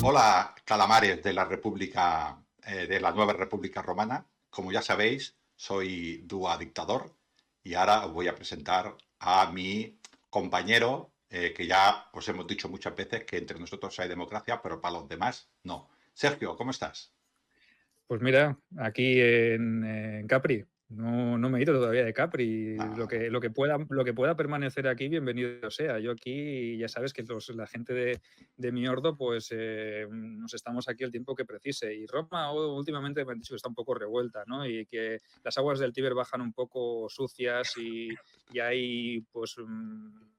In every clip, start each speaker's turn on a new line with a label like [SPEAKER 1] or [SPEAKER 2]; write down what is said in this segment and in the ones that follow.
[SPEAKER 1] Hola, calamares de la República, de la nueva República Romana. Como ya sabéis, soy Dúa Dictador y ahora os voy a presentar a mi compañero, que ya os hemos dicho muchas veces que entre nosotros hay democracia, pero para los demás no. Sergio, ¿cómo estás?
[SPEAKER 2] Pues mira, aquí en Capri. No me he ido todavía de Capri. Lo
[SPEAKER 1] Nada,
[SPEAKER 2] que, lo que pueda permanecer aquí, bienvenido sea. Yo aquí, ya sabes que la gente de mi ordo, pues nos estamos aquí el tiempo que precise. Y Roma últimamente me han dicho que está un poco revuelta, ¿no? Y que las aguas del Tíber bajan un poco sucias y hay pues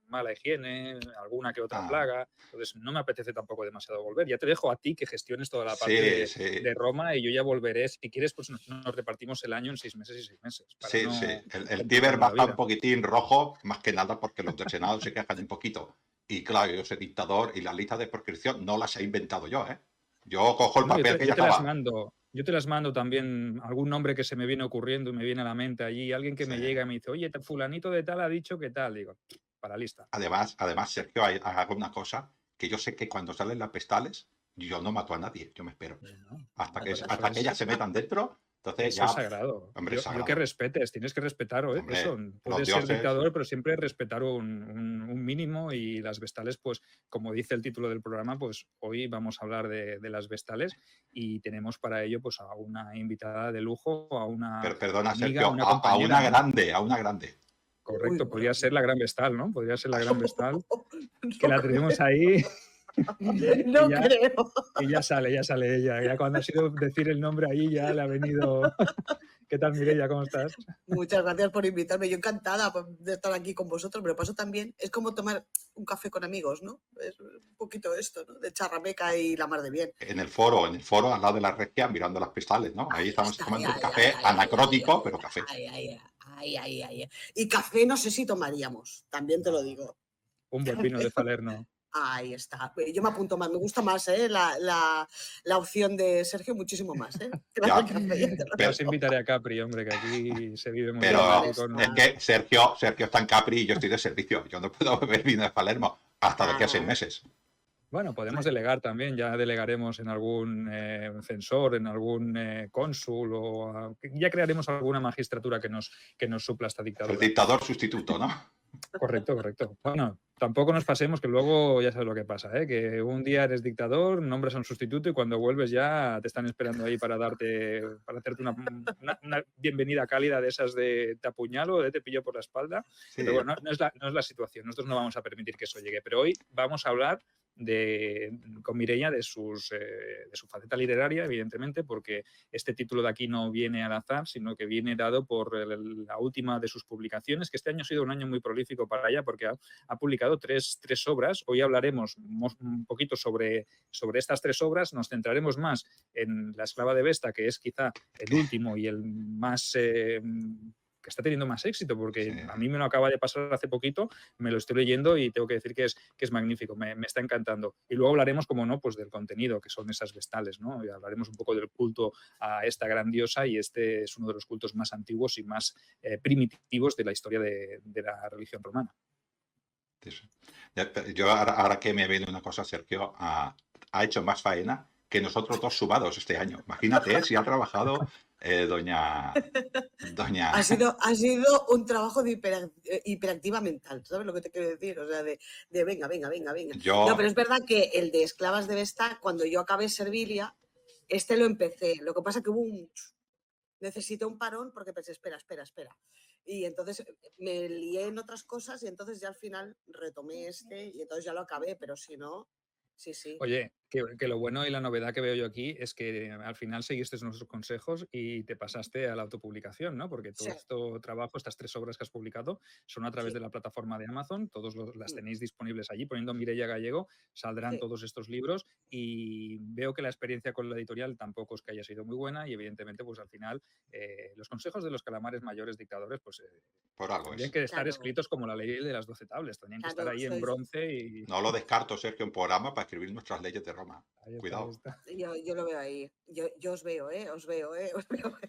[SPEAKER 2] mala higiene, alguna que otra
[SPEAKER 1] ah,
[SPEAKER 2] plaga. Entonces no me apetece tampoco demasiado volver. Ya te dejo a ti que gestiones toda la parte
[SPEAKER 1] sí, sí,
[SPEAKER 2] de Roma y yo ya volveré. Si quieres, pues nos repartimos el año en 6 meses y 6 meses para
[SPEAKER 1] sí, sí.
[SPEAKER 2] no
[SPEAKER 1] El Tíber
[SPEAKER 2] complicarnos la
[SPEAKER 1] baja un
[SPEAKER 2] vida.
[SPEAKER 1] poquitín rojo, más que nada porque los del Senado se quejan un poquito. Y claro, yo soy dictador y las listas de proscripción no las he inventado yo, ¿eh? Yo cojo el
[SPEAKER 2] No,
[SPEAKER 1] papel que ya
[SPEAKER 2] yo te las
[SPEAKER 1] estaba.
[SPEAKER 2] mando. Yo te las mando también, algún nombre que se me viene ocurriendo y me viene a la mente allí, alguien que
[SPEAKER 1] Sí.
[SPEAKER 2] me llega y me dice, oye, fulanito de tal ha dicho que tal. Digo, para la lista.
[SPEAKER 1] Además, Sergio, hago una cosa, que yo sé que cuando salen las pestales, yo no mato a nadie, yo me espero.
[SPEAKER 2] Bueno,
[SPEAKER 1] Hasta
[SPEAKER 2] no,
[SPEAKER 1] que,
[SPEAKER 2] pero
[SPEAKER 1] hasta que ellas se metan dentro, entonces
[SPEAKER 2] eso es
[SPEAKER 1] ya,
[SPEAKER 2] sagrado.
[SPEAKER 1] hombre, es
[SPEAKER 2] Yo que
[SPEAKER 1] sagrado.
[SPEAKER 2] respetes, tienes que respetar eso.
[SPEAKER 1] Hombre, los
[SPEAKER 2] Puedes ser
[SPEAKER 1] dioses,
[SPEAKER 2] dictador, pero siempre respetar un mínimo y las vestales, pues como dice el título del programa, pues hoy vamos a hablar de las vestales y tenemos para ello pues a una invitada de lujo, a una
[SPEAKER 1] perdona,
[SPEAKER 2] amiga, a
[SPEAKER 1] Sergio,
[SPEAKER 2] una compañera, ¿no?
[SPEAKER 1] a una grande.
[SPEAKER 3] Uy,
[SPEAKER 2] Correcto, podría ser la gran vestal, ¿no? Podría ser la gran vestal, que
[SPEAKER 3] no
[SPEAKER 2] la tenemos
[SPEAKER 3] creo,
[SPEAKER 2] ahí y
[SPEAKER 3] no creo.
[SPEAKER 2] ya sale ella. Ya cuando ha sido decir el nombre ahí ya le ha venido. ¿Qué tal, Mireia? ¿Cómo estás?
[SPEAKER 3] Muchas gracias por invitarme. Yo encantada de estar aquí con vosotros. Me lo paso también. Es como tomar un café con amigos, ¿no? Es un poquito esto, ¿no? De charrameca y la mar de bien.
[SPEAKER 1] En el foro, al lado de la regia, mirando las pestales, ¿no? Ahí
[SPEAKER 3] Ahí
[SPEAKER 1] estamos
[SPEAKER 3] está, ay,
[SPEAKER 1] tomando un
[SPEAKER 3] ay, ay,
[SPEAKER 1] café
[SPEAKER 3] ay, ay, ay,
[SPEAKER 1] anacrótico, pero café.
[SPEAKER 3] ay, ay, ay, ay, ay. Y café no sé si tomaríamos, también te lo
[SPEAKER 1] No.
[SPEAKER 3] digo.
[SPEAKER 2] Un buen vino de Salerno.
[SPEAKER 3] Ahí está. Yo me apunto más. Me gusta más la opción de Sergio, muchísimo más. Que la del
[SPEAKER 1] Ya,
[SPEAKER 3] café, ya te lo
[SPEAKER 2] Ya os
[SPEAKER 3] digo.
[SPEAKER 2] invitaré a Capri, hombre, que aquí se vive muy
[SPEAKER 3] Qué
[SPEAKER 2] bien.
[SPEAKER 1] pero
[SPEAKER 3] mal
[SPEAKER 2] Aquí
[SPEAKER 1] es
[SPEAKER 3] está.
[SPEAKER 1] que Sergio está en Capri y yo estoy de servicio. Yo no puedo beber vino de Palermo hasta de aquí a 6 meses.
[SPEAKER 2] Bueno, podemos
[SPEAKER 3] Bueno,
[SPEAKER 2] delegar también, ya delegaremos en algún censor, en algún cónsul ya crearemos alguna magistratura que nos supla esta
[SPEAKER 1] El
[SPEAKER 2] dictadura.
[SPEAKER 1] dictador sustituto, ¿no?
[SPEAKER 2] Correcto, correcto. Bueno, tampoco nos pasemos que luego ya sabes lo que pasa, ¿eh? Que un día eres dictador, nombras a un sustituto y cuando vuelves ya te están esperando ahí para para hacerte una bienvenida cálida de esas de te apuñalo, de te pillo por la espalda. Pero
[SPEAKER 1] Sí,
[SPEAKER 2] bueno, no es la situación. Nosotros no vamos a permitir que eso llegue. Pero hoy vamos a hablar con Mireia de su faceta literaria, evidentemente, porque este título de aquí no viene al azar, sino que viene dado por la última de sus publicaciones, que este año ha sido un año muy prolífico para ella porque ha publicado tres obras. Hoy hablaremos un poquito sobre estas tres obras, nos centraremos más en La esclava de Vesta, que es quizá el último y el más que está teniendo más éxito, porque
[SPEAKER 1] sí.
[SPEAKER 2] a mí me lo acaba de pasar hace poquito, me lo estoy leyendo y tengo que decir que es magnífico, me está encantando. Y luego hablaremos, como no, pues del contenido, que son esas vestales, ¿no? Y hablaremos un poco del culto a esta gran diosa y este es uno de los cultos más antiguos y más primitivos de la historia de la religión romana.
[SPEAKER 1] Yo ahora que me viene una cosa, Sergio ha hecho más faena que nosotros dos sumados este año. Imagínate, si ha trabajado doña.
[SPEAKER 3] ha sido un trabajo de hiperactiva mental, ¿sabes lo que te quiero decir? O sea, de venga, venga, venga, venga. No,
[SPEAKER 1] Yo,
[SPEAKER 3] pero es verdad que el de Esclavas de Vesta, cuando yo acabé Servilia, lo empecé. Lo que pasa que necesité un parón porque pensé, espera. Y entonces me lié en otras cosas y entonces ya al final retomé y entonces ya lo acabé, pero si no, sí.
[SPEAKER 2] Oye, que lo bueno y la novedad que veo yo aquí es que al final seguiste nuestros consejos y te pasaste a la autopublicación, ¿no? Porque todo
[SPEAKER 3] Sí,
[SPEAKER 2] este trabajo, estas tres obras que has publicado, son a través
[SPEAKER 3] sí,
[SPEAKER 2] de la plataforma de Amazon, las tenéis disponibles allí, poniendo Mireia Gallego, saldrán
[SPEAKER 3] sí.
[SPEAKER 2] todos estos libros y veo que la experiencia con la editorial tampoco es que haya sido muy buena y evidentemente pues al final los consejos de los calamares mayores dictadores pues
[SPEAKER 1] por algo
[SPEAKER 2] tendrían
[SPEAKER 1] es.
[SPEAKER 2] que estar
[SPEAKER 3] Claro,
[SPEAKER 2] escritos como la ley de las 12 tablas, tendrían que estar
[SPEAKER 3] claro,
[SPEAKER 2] ahí en bronce y
[SPEAKER 1] No lo descarto, Sergio, un programa para escribir nuestras leyes de Roma.
[SPEAKER 2] ahí está, ahí
[SPEAKER 1] Cuidado.
[SPEAKER 2] está.
[SPEAKER 3] yo lo veo ahí. Yo os veo, os veo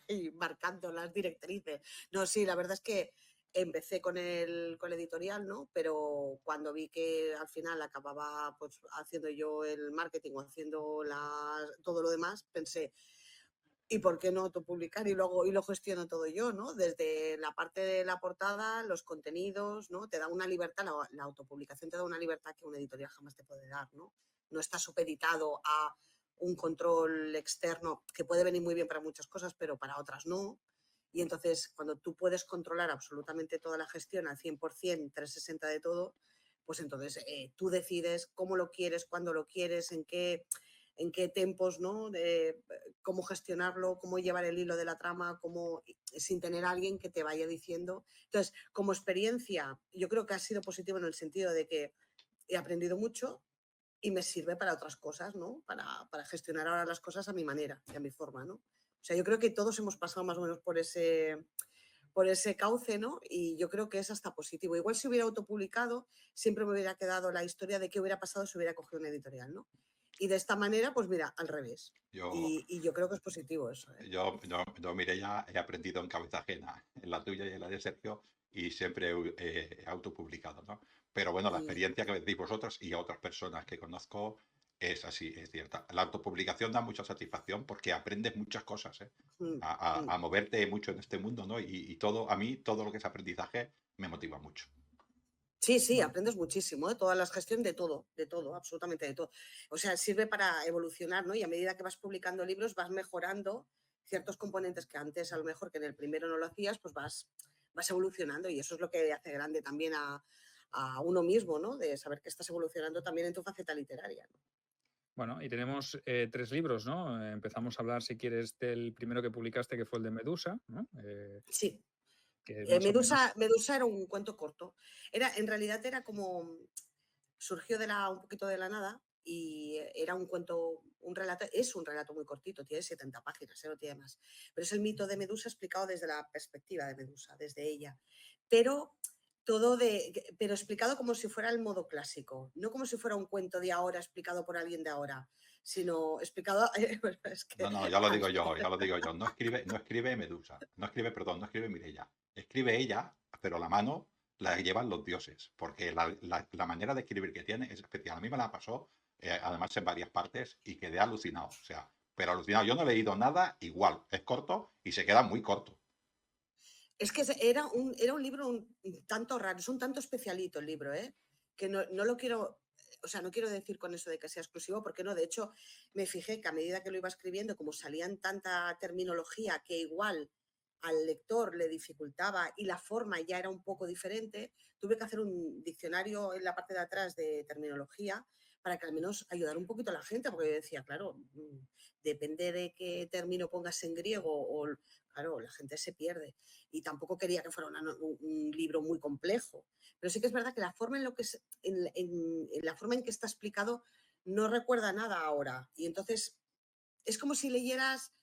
[SPEAKER 3] ahí marcando las directrices. No, sí, la verdad es que empecé con el editorial, ¿no? Pero cuando vi que al final acababa pues haciendo yo el marketing o haciendo todo lo demás, pensé, ¿y por qué no autopublicar? Y lo gestiono todo yo, ¿no? Desde la parte de la portada, los contenidos, ¿no? Te da una libertad, la autopublicación te da una libertad que una editorial jamás te puede dar, ¿no? No está supeditado a un control externo que puede venir muy bien para muchas cosas, pero para otras no. Y entonces, cuando tú puedes controlar absolutamente toda la gestión al 100%, 360 de todo, pues entonces tú decides cómo lo quieres, cuándo lo quieres, en qué tempos, ¿no? Cómo gestionarlo, cómo llevar el hilo de la trama, sin tener a alguien que te vaya diciendo. Entonces, como experiencia, yo creo que ha sido positivo en el sentido de que he aprendido mucho y me sirve para otras cosas, ¿no? Para gestionar ahora las cosas a mi manera y a mi forma, ¿no? O sea, yo creo que todos hemos pasado más o menos por ese cauce, ¿no? Y yo creo que es hasta positivo. Igual si hubiera autopublicado, siempre me hubiera quedado la historia de qué hubiera pasado si hubiera cogido una editorial, ¿no? Y de esta manera, pues mira, al revés.
[SPEAKER 1] Yo,
[SPEAKER 3] Y yo creo que es positivo eso, ¿eh?
[SPEAKER 1] yo, Mireia, he aprendido en cabeza ajena, en la tuya y en la de Sergio, y siempre he autopublicado, ¿no? Pero bueno, la
[SPEAKER 3] Mm,
[SPEAKER 1] experiencia que decís vosotros y a otras personas que conozco es así, es cierta. La autopublicación da mucha satisfacción porque aprendes muchas cosas, ¿eh?
[SPEAKER 3] mm,
[SPEAKER 1] A
[SPEAKER 3] mm.
[SPEAKER 1] moverte mucho en este mundo, ¿no? Y todo, a mí, todo lo que es aprendizaje me motiva mucho.
[SPEAKER 3] Sí, sí, aprendes muchísimo, ¿eh? Todas las gestiones de todo, absolutamente de todo. O sea, sirve para evolucionar, ¿no? Y a medida que vas publicando libros vas mejorando ciertos componentes que antes a lo mejor que en el primero no lo hacías, pues vas evolucionando y eso es lo que hace grande también a uno mismo, ¿no? De saber que estás evolucionando también en tu faceta literaria, ¿no?
[SPEAKER 2] Bueno, y tenemos 3 libros, ¿no? Empezamos a hablar, si quieres, del primero que publicaste, que fue el de Medusa, ¿no?
[SPEAKER 3] Sí.
[SPEAKER 2] Que más o menos.
[SPEAKER 3] Medusa era un cuento corto. En realidad era como surgió un poquito de la nada y era un cuento, es un relato muy cortito, tiene 70 páginas, no tiene más. Pero es el mito de Medusa explicado desde la perspectiva de Medusa, desde ella. Pero pero explicado como si fuera el modo clásico, no como si fuera un cuento de ahora explicado por alguien de ahora, sino explicado. Es
[SPEAKER 1] No,
[SPEAKER 3] que,
[SPEAKER 1] no, ya lo digo yo, ya lo digo yo. No escribe Medusa, no escribe Mireia. Escribe ella, pero la mano la llevan los dioses, porque la manera de escribir que tiene es especial. A mí me la pasó, además en varias partes, y quedé alucinado. O sea, pero alucinado. Yo no he leído nada igual. Es corto y se queda muy corto.
[SPEAKER 3] Es que era un libro un tanto raro, es un tanto especialito el libro, ¿eh? Que no lo quiero, o sea, no quiero decir con eso de que sea exclusivo, porque no, de hecho, me fijé que a medida que lo iba escribiendo, como salían tanta terminología que igual al lector le dificultaba y la forma ya era un poco diferente, tuve que hacer un diccionario en la parte de atrás de terminología para que al menos ayudar un poquito a la gente, porque yo decía, claro, depende de qué término pongas en griego o, claro, la gente se pierde y tampoco quería que fuera un libro muy complejo. Pero sí que es verdad que la forma en la forma en que está explicado no recuerda nada ahora. Y entonces es como si leyeras,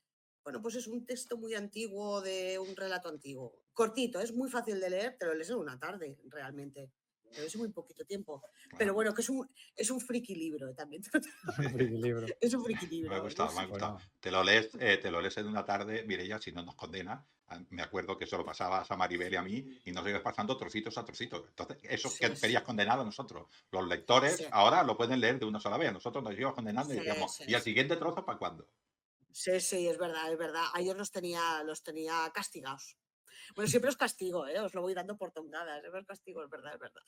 [SPEAKER 3] bueno, pues es un texto muy antiguo de un relato antiguo. Cortito, es muy fácil de leer, te lo lees en una tarde, realmente. Te lo lees en muy poquito tiempo. Pero
[SPEAKER 1] Bueno,
[SPEAKER 3] bueno, que es un friki libro también.
[SPEAKER 2] Un friki libro.
[SPEAKER 3] Es un friki
[SPEAKER 1] me ha
[SPEAKER 3] libro,
[SPEAKER 1] gustado, me ha
[SPEAKER 3] sí.
[SPEAKER 1] gustado.
[SPEAKER 2] Bueno,
[SPEAKER 1] Te lo lees en una tarde, Mireia, si no nos condena. Me acuerdo que eso lo pasabas a Maribel y a mí y nos ibas pasando trocitos a trocitos. Entonces, eso que
[SPEAKER 3] Sí,
[SPEAKER 1] querías condenar a nosotros. Los lectores
[SPEAKER 3] sí,
[SPEAKER 1] ahora lo pueden leer de una sola vez. Nosotros nos ibas condenando y
[SPEAKER 3] sí,
[SPEAKER 1] decíamos,
[SPEAKER 3] sí,
[SPEAKER 1] ¿y el
[SPEAKER 3] sí.
[SPEAKER 1] siguiente trozo para cuándo?
[SPEAKER 3] Sí, sí, es verdad, es verdad. A ellos los tenía castigados. Bueno, siempre os castigo, ¿eh? Os lo voy dando por tongadas. Siempre os castigo, es verdad, es verdad.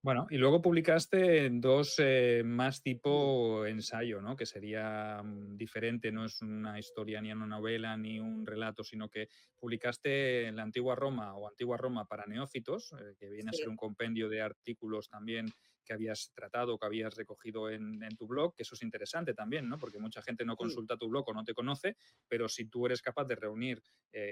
[SPEAKER 2] bueno, y luego publicaste 2 más
[SPEAKER 3] Mm,
[SPEAKER 2] tipo ensayo, ¿no? Que sería diferente, no es una historia ni una novela ni un relato, sino que publicaste en la Antigua Roma o Antigua Roma para neófitos, que viene a ser
[SPEAKER 3] sí,
[SPEAKER 2] un compendio de artículos también que habías tratado, que habías recogido en tu blog, que eso es interesante también, ¿no? Porque mucha gente no
[SPEAKER 3] mm,
[SPEAKER 2] consulta tu blog o no te conoce, pero si tú eres capaz de reunir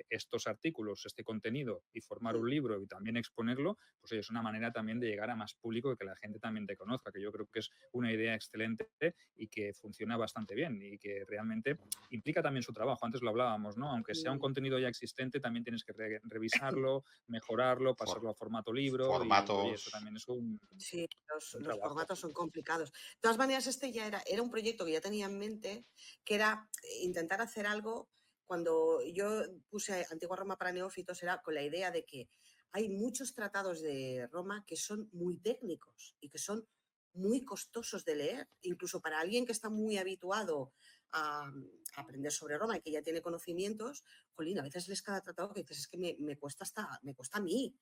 [SPEAKER 2] estos artículos, este contenido y formar
[SPEAKER 3] mm,
[SPEAKER 2] un libro y también exponerlo, pues oye, es una manera también de llegar a más público y que la gente también te conozca, que yo creo que es una idea excelente y que funciona bastante bien y que realmente implica también su trabajo. Antes lo hablábamos, ¿no? Aunque sea un
[SPEAKER 3] mm.
[SPEAKER 2] contenido ya existente, también tienes que revisarlo, mejorarlo,
[SPEAKER 1] For-
[SPEAKER 2] pasarlo a formato libro y oye, eso
[SPEAKER 1] formatos.
[SPEAKER 2] también es un,
[SPEAKER 3] Sí,
[SPEAKER 2] un
[SPEAKER 3] los
[SPEAKER 2] trabajo.
[SPEAKER 3] formatos son complicados. De todas maneras, este ya era un proyecto que ya tenía en mente, que era intentar hacer algo cuando yo puse Antigua Roma para neófitos era con la idea de que hay muchos tratados de Roma que son muy técnicos y que son muy costosos de leer, incluso para alguien que está muy habituado a aprender sobre Roma y que ya tiene conocimientos, jolín, a veces lees cada tratado que dices, es que me cuesta me cuesta a mí.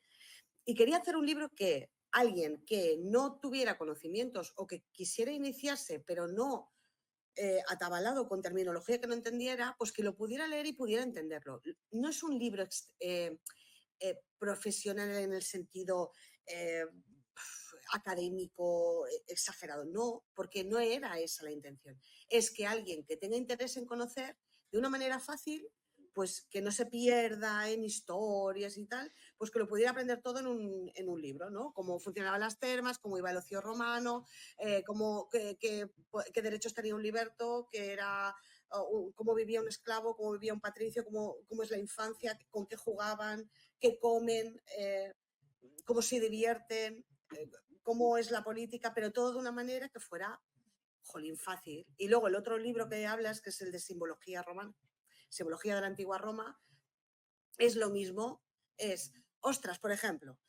[SPEAKER 3] Y quería hacer un libro que alguien que no tuviera conocimientos o que quisiera iniciarse, pero no atabalado con terminología que no entendiera, pues que lo pudiera leer y pudiera entenderlo. No es un libro profesional en el sentido académico exagerado, no, porque no era esa la intención. Es que alguien que tenga interés en conocer de una manera fácil, pues que no se pierda en historias y tal, pues que lo pudiera aprender todo en un libro, ¿no? Cómo funcionaban las termas, cómo iba el ocio romano, qué derechos tenía un liberto, cómo vivía un esclavo, cómo vivía un patricio, cómo es la infancia, con qué jugaban, qué comen, cómo se divierten, cómo es la política, pero todo de una manera que fuera, jolín, fácil. Y luego el otro libro que hablas, que es el de simbología romana, simbología de la antigua Roma, es lo mismo, ostras, por ejemplo,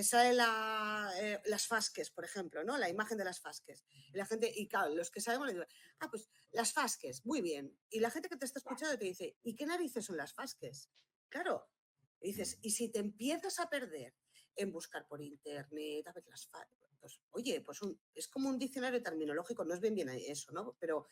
[SPEAKER 3] sale las fasques, por ejemplo, ¿no? La imagen de las fasques. Y la gente, y claro, los que sabemos le digo, pues las fasques, muy bien. Y la gente que te está escuchando te dice, ¿y qué narices son las fasques? Claro, y dices, y si te empiezas a perder en buscar por internet, a ver las fasques, pues oye, pues es como un diccionario terminológico, no es bien eso, ¿no? Pero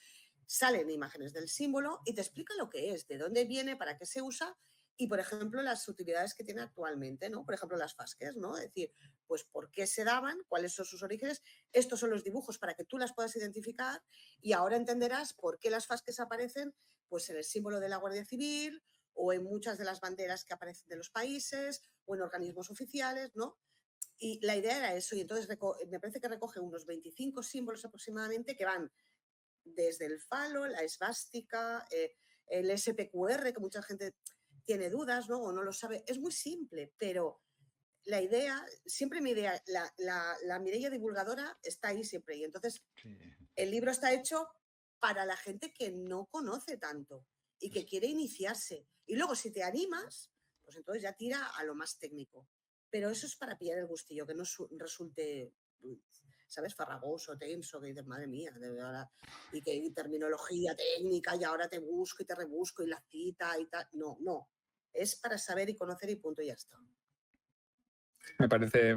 [SPEAKER 3] salen imágenes del símbolo y te explica lo que es, de dónde viene, para qué se usa y, por ejemplo, las utilidades que tiene actualmente, ¿no? Por ejemplo, las fasques, ¿no? Es decir, pues por qué se daban, cuáles son sus orígenes, estos son los dibujos para que tú las puedas identificar y ahora entenderás por qué las fasques aparecen pues en el símbolo de la Guardia Civil o en muchas de las banderas que aparecen de los países o en organismos oficiales, ¿no? Y la idea era eso, y entonces me parece que recoge unos 25 símbolos aproximadamente que van desde el falo, la esvástica, el SPQR, que mucha gente tiene dudas, ¿no? O no lo sabe. Es muy simple, pero la idea, siempre mi idea, la Mireia divulgadora está ahí siempre. Y entonces
[SPEAKER 1] Sí.
[SPEAKER 3] el libro está hecho para la gente que no conoce tanto y que quiere iniciarse. Y luego, si te animas, pues entonces ya tira a lo más técnico. Pero eso es para pillar el gustillo, que no resulte, ¿sabes? Farragoso, tenso, que dices, madre mía, de verdad. Y que hay terminología técnica y ahora te busco y te rebusco y la cita y tal. No, no. Es para saber y conocer y punto, y ya está.
[SPEAKER 2] Me parece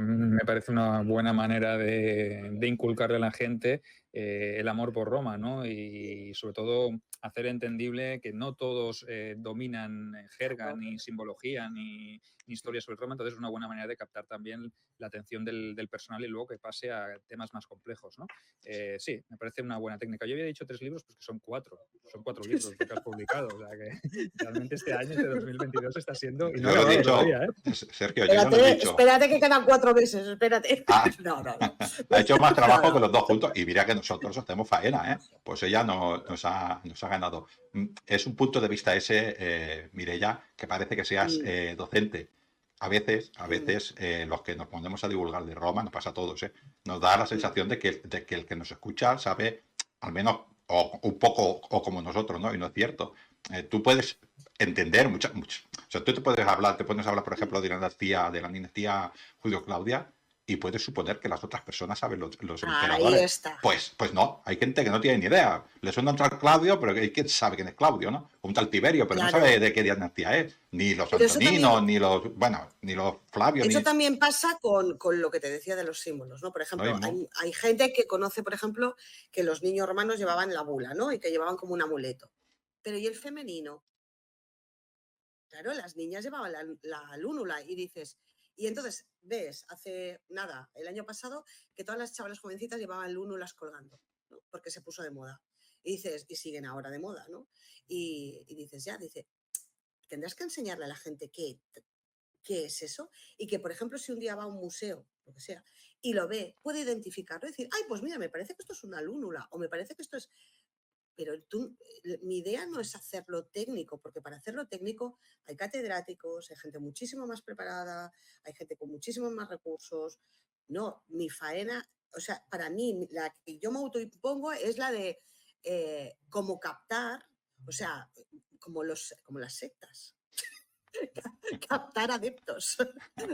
[SPEAKER 2] una buena manera de inculcarle a la gente el amor por Roma, ¿no? Y sobre todo hacer entendible que no todos dominan jerga, ni simbología, ni historia sobre Roma. Entonces es una buena manera de captar también la atención del personal y luego que pase a temas más complejos, ¿no? Sí, me parece una buena técnica. Yo había dicho 3 libros, pues que son 4. Son 4 libros lo que has publicado. O sea que realmente este año, este 2022, está siendo... Y no
[SPEAKER 1] Yo lo he
[SPEAKER 2] acabado
[SPEAKER 1] dicho,
[SPEAKER 2] todavía, ¿eh?
[SPEAKER 1] Sergio, yo ya lo he dicho.
[SPEAKER 3] Espérate que quedan 4 meses, espérate.
[SPEAKER 1] Ah,
[SPEAKER 3] No.
[SPEAKER 1] ha hecho más trabajo
[SPEAKER 3] No.
[SPEAKER 1] que los dos juntos y mira que nosotros hacemos faena, ¿eh? Pues ella nos ha ganado. Es un punto de vista ese, Mireia, que parece que seas docente. A veces los que nos ponemos a divulgar de Roma, nos pasa a todos, ¿eh? Nos da la sensación de que el que nos escucha sabe al menos o un poco o como nosotros, ¿no? Y no es cierto. Tú puedes entender mucho. O sea, tú te puedes hablar, por ejemplo, de la dinastía Judío-Claudia y puedes suponer que las otras personas saben los
[SPEAKER 3] Ahí
[SPEAKER 1] emperadores.
[SPEAKER 3] está.
[SPEAKER 1] Pues no, hay gente que no tiene ni idea. Le suena un tal Claudio, pero hay quien sabe quién es Claudio, ¿no? Un tal Tiberio, pero no
[SPEAKER 3] Claro.
[SPEAKER 1] sabe de qué dinastía es. Ni los
[SPEAKER 3] Pero eso
[SPEAKER 1] Antoninos,
[SPEAKER 3] también,
[SPEAKER 1] ni los Flavios,
[SPEAKER 3] eso
[SPEAKER 1] ni...
[SPEAKER 3] también pasa con lo que te decía de los símbolos, ¿no? Por
[SPEAKER 1] Lo
[SPEAKER 3] ejemplo,
[SPEAKER 1] mismo.
[SPEAKER 3] hay gente que conoce, por ejemplo, que los niños romanos llevaban la bula, ¿no? Y que llevaban como un amuleto. Pero ¿y el femenino? Claro, las niñas llevaban la lúnula y dices, y entonces ves, hace nada, el año pasado, que todas las chavalas jovencitas llevaban lúnulas colgando, ¿no? Porque se puso de moda. Y dices, y siguen ahora de moda, ¿no? Y dices, tendrás que enseñarle a la gente qué es eso y que, por ejemplo, si un día va a un museo, lo que sea, y lo ve, puede identificarlo y decir, ay, pues mira, me parece que esto es una lúnula o me parece que esto es... Pero mi idea no es hacerlo técnico, porque para hacerlo técnico hay catedráticos, hay gente muchísimo más preparada, hay gente con muchísimos más recursos. No, mi faena, o sea, para mí, la que yo me autoimpongo es la de cómo captar, o sea, como las sectas. Captar adeptos.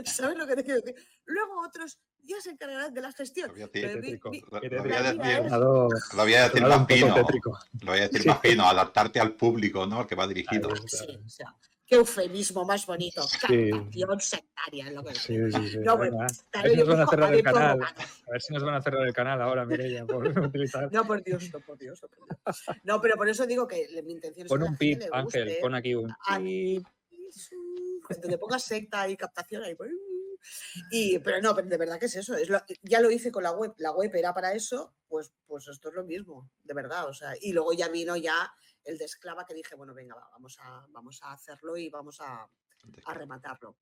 [SPEAKER 3] ¿Sabes lo que te quiero decir? Luego otros ya se encargarán de la gestión.
[SPEAKER 1] Lo voy a
[SPEAKER 2] Qué
[SPEAKER 1] decir,
[SPEAKER 2] tétrico, qué
[SPEAKER 1] lo voy
[SPEAKER 2] tétrico.
[SPEAKER 1] a
[SPEAKER 3] la mía
[SPEAKER 1] decir,
[SPEAKER 3] es...
[SPEAKER 2] Sonado,
[SPEAKER 1] lo voy a decir
[SPEAKER 2] sonado
[SPEAKER 1] más
[SPEAKER 2] un poco
[SPEAKER 1] fino.
[SPEAKER 2] tétrico.
[SPEAKER 1] Lo voy a decir
[SPEAKER 2] Sí,
[SPEAKER 1] más fino, adaptarte al público, ¿no? Al que va
[SPEAKER 2] ahí
[SPEAKER 1] dirigido.
[SPEAKER 2] está.
[SPEAKER 3] Sí, o sea, qué eufemismo más bonito.
[SPEAKER 2] Sí,
[SPEAKER 3] Captación sectaria, es lo que
[SPEAKER 2] sí,
[SPEAKER 3] decía.
[SPEAKER 2] sí, sí.
[SPEAKER 3] No, bueno,
[SPEAKER 2] Venga, a
[SPEAKER 3] claro,
[SPEAKER 2] ver si
[SPEAKER 3] yo
[SPEAKER 2] nos van a
[SPEAKER 3] busco
[SPEAKER 2] cerrar el
[SPEAKER 3] adeptos
[SPEAKER 2] canal.
[SPEAKER 3] romanos.
[SPEAKER 2] A ver si nos van a cerrar el canal ahora, Mireia, por utilizar.
[SPEAKER 3] No, por Dios, no, por Dios, no, por Dios. No, pero por eso digo que mi intención es
[SPEAKER 2] Pon
[SPEAKER 3] que a la
[SPEAKER 2] un
[SPEAKER 3] gente
[SPEAKER 2] pip,
[SPEAKER 3] le
[SPEAKER 2] Ángel,
[SPEAKER 3] guste.
[SPEAKER 2] pon aquí un pip.
[SPEAKER 3] Donde pongas secta y captación ahí. Pero no, pero de verdad que es eso. Ya lo hice con la web. La web era para eso, pues esto es lo mismo, de verdad. O sea, y luego ya vino ya el de esclava que dije, bueno, venga, vamos a hacerlo y vamos a rematarlo.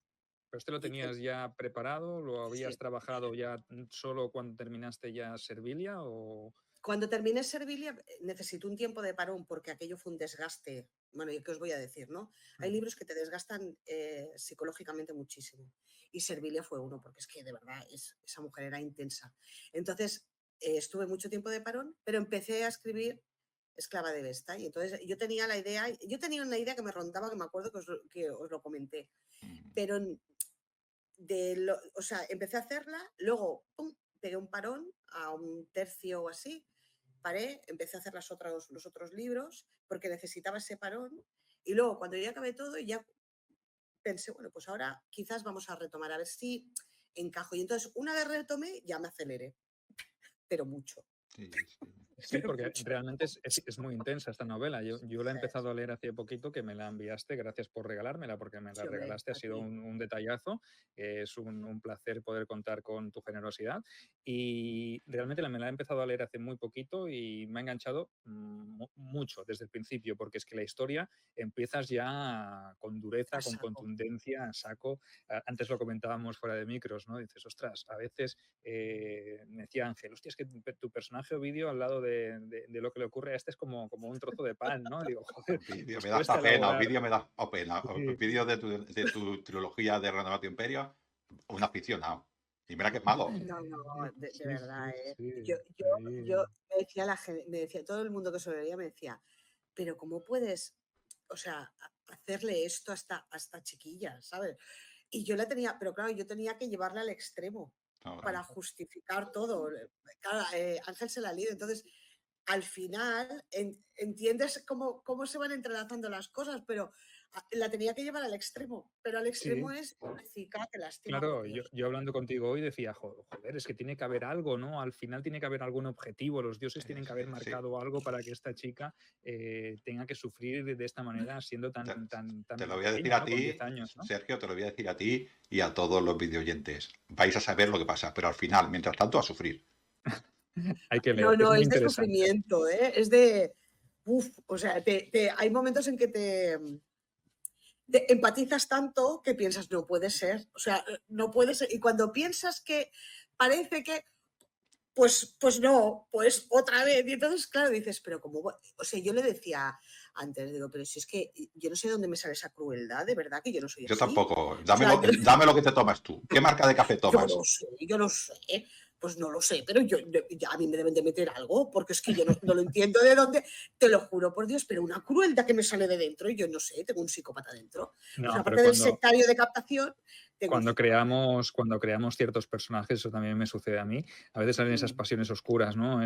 [SPEAKER 2] ¿Pero este lo tenías ya preparado? ¿Lo habías
[SPEAKER 3] Sí.
[SPEAKER 2] trabajado ya solo cuando terminaste ya Servilia? O...
[SPEAKER 3] Cuando terminé Servilia necesité un tiempo de parón porque aquello fue un desgaste. Bueno, ¿y qué os voy a decir, no? Hay libros que te desgastan psicológicamente muchísimo. Y Servilia fue uno, porque es que de verdad esa mujer era intensa. Entonces, estuve mucho tiempo de parón, pero empecé a escribir Esclava de Vesta. Y entonces yo tenía una idea que me rondaba, que me acuerdo que os lo comenté. Pero o sea, empecé a hacerla, luego pum, pegué un parón a un tercio o así, paré, empecé a hacer los otros libros porque necesitaba ese parón y luego cuando ya acabé todo ya pensé, bueno, pues ahora quizás vamos a retomar a ver si encajo. Y entonces una vez retomé ya me aceleré, pero mucho.
[SPEAKER 1] Sí, sí.
[SPEAKER 2] Sí, porque realmente es muy intensa esta novela. Yo la he empezado a leer hace poquito, que me la enviaste, gracias por regalármela, porque me la
[SPEAKER 3] Sí, hombre,
[SPEAKER 2] regalaste, ha
[SPEAKER 3] a
[SPEAKER 2] sido
[SPEAKER 3] ti.
[SPEAKER 2] un detallazo, es un placer poder contar con tu generosidad. Y realmente me la he empezado a leer hace muy poquito y me ha enganchado mucho desde el principio, porque es que la historia empiezas ya con dureza,
[SPEAKER 3] A
[SPEAKER 2] con
[SPEAKER 3] saco.
[SPEAKER 2] contundencia, a saco. Antes lo comentábamos fuera de micros, ¿no? Dices, ostras, a veces me decía Ángel, hostia, es que tu personaje Ovidio al lado de lo que le ocurre a este es como un trozo de pan, ¿no? Y digo, joder,
[SPEAKER 1] Ovidio,
[SPEAKER 2] pues
[SPEAKER 1] me da
[SPEAKER 2] cuesta
[SPEAKER 1] hasta pena,
[SPEAKER 2] elaborar.
[SPEAKER 1] Ovidio me da pena.
[SPEAKER 2] Sí,
[SPEAKER 1] Ovidio de tu trilogía de Renovatio Imperio, un aficionado. Y mira que es malo.
[SPEAKER 3] No, de
[SPEAKER 2] sí,
[SPEAKER 3] verdad,
[SPEAKER 2] sí,
[SPEAKER 3] ¿eh?
[SPEAKER 2] sí,
[SPEAKER 3] Yo me decía todo el mundo que se lo leía, me decía, pero ¿cómo puedes, o sea, hacerle esto hasta chiquilla, ¿sabes? Y yo la tenía, pero claro, yo tenía que llevarla al extremo
[SPEAKER 1] Ahora,
[SPEAKER 3] para justificar todo. Claro, Ángel se la ha leído, entonces al final entiendes cómo se van entrelazando las cosas, pero la tenía que llevar al extremo. Pero al extremo
[SPEAKER 2] sí.
[SPEAKER 3] es chica, que lástima, por
[SPEAKER 2] Claro, yo,
[SPEAKER 3] Dios.
[SPEAKER 2] yo hablando contigo hoy decía, joder, es que tiene que haber algo, ¿no? Al final tiene que haber algún objetivo, los dioses tienen que haber
[SPEAKER 1] sí.
[SPEAKER 2] marcado algo para que esta chica tenga que sufrir de esta manera siendo tan
[SPEAKER 1] Te lo voy a decir
[SPEAKER 2] pequeña,
[SPEAKER 1] a
[SPEAKER 2] ¿no? Con 10
[SPEAKER 1] ti,
[SPEAKER 2] años, ¿no?
[SPEAKER 1] Sergio, te lo voy a decir a ti y a todos los videoyentes. Vais a saber lo que pasa, pero al final, mientras tanto, a sufrir.
[SPEAKER 2] Hay que leer, es
[SPEAKER 3] No,
[SPEAKER 2] muy
[SPEAKER 3] es de
[SPEAKER 2] interesante.
[SPEAKER 3] sufrimiento, ¿eh? Es de. Uf, o sea, hay momentos en que te empatizas tanto que piensas, no puede ser. O sea, no puede ser. Y cuando piensas que parece que. Pues no, pues otra vez. Y entonces, claro, dices, pero como. O sea, yo le decía antes, digo, pero si es que yo no sé de dónde me sale esa crueldad, de verdad que yo no soy
[SPEAKER 1] Yo
[SPEAKER 3] así.
[SPEAKER 1] tampoco.
[SPEAKER 3] O sea,
[SPEAKER 1] Dame lo que te tomas tú. ¿Qué marca de café tomas?
[SPEAKER 3] yo lo sé, pues no lo sé, pero ya a mí me deben de meter algo, porque es que yo no lo entiendo de dónde, te lo juro por Dios, pero una crueldad que me sale de dentro, y yo no sé, tengo un psicópata dentro. O sea,
[SPEAKER 2] No, pero
[SPEAKER 3] aparte del sectario de captación, tengo un psicópata.
[SPEAKER 2] cuando creamos ciertos personajes, eso también me sucede a mí, a veces salen esas pasiones oscuras, ¿no?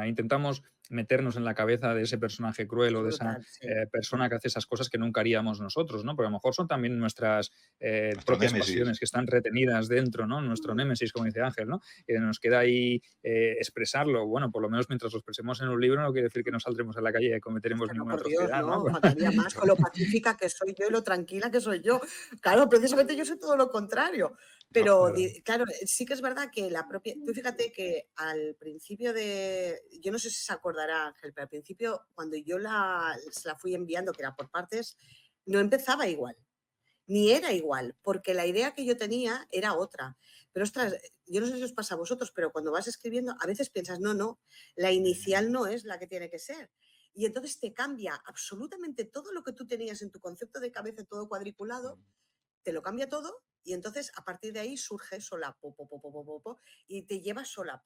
[SPEAKER 2] Intentamos meternos en la cabeza de ese personaje cruel
[SPEAKER 3] Es
[SPEAKER 2] o de esa
[SPEAKER 3] brutal, sí.
[SPEAKER 2] persona que hace esas cosas que nunca haríamos nosotros, ¿no? Porque a lo mejor son también nuestras
[SPEAKER 1] Nuestro
[SPEAKER 2] propias
[SPEAKER 1] némesis.
[SPEAKER 2] pasiones que están retenidas dentro, ¿no? Nuestro némesis, como dice Ángel, ¿no? Que nos queda ahí expresarlo. Bueno, por lo menos mientras lo expresemos en un libro no quiere decir que no saldremos a la calle y cometeremos
[SPEAKER 3] No,
[SPEAKER 2] ninguna
[SPEAKER 3] por Dios,
[SPEAKER 2] atrocidad, ¿no?
[SPEAKER 3] no, faltaría más con lo pacífica que soy yo y lo tranquila que soy yo. Claro, precisamente yo soy todo lo contrario.
[SPEAKER 1] No,
[SPEAKER 3] Pero claro, sí que es verdad que la propia. Tú fíjate que al principio de. Yo no sé si se acordará, Ángel, pero al principio, cuando yo se la fui enviando, que era por partes, no empezaba igual. Ni era igual, porque la idea que yo tenía era otra. Pero ostras, yo no sé si os pasa a vosotros, pero cuando vas escribiendo, a veces piensas, no, la inicial no es la que tiene que ser. Y entonces te cambia absolutamente todo lo que tú tenías en tu concepto de cabeza, todo cuadriculado, te lo cambia todo y entonces a partir de ahí surge sola, y te lleva sola.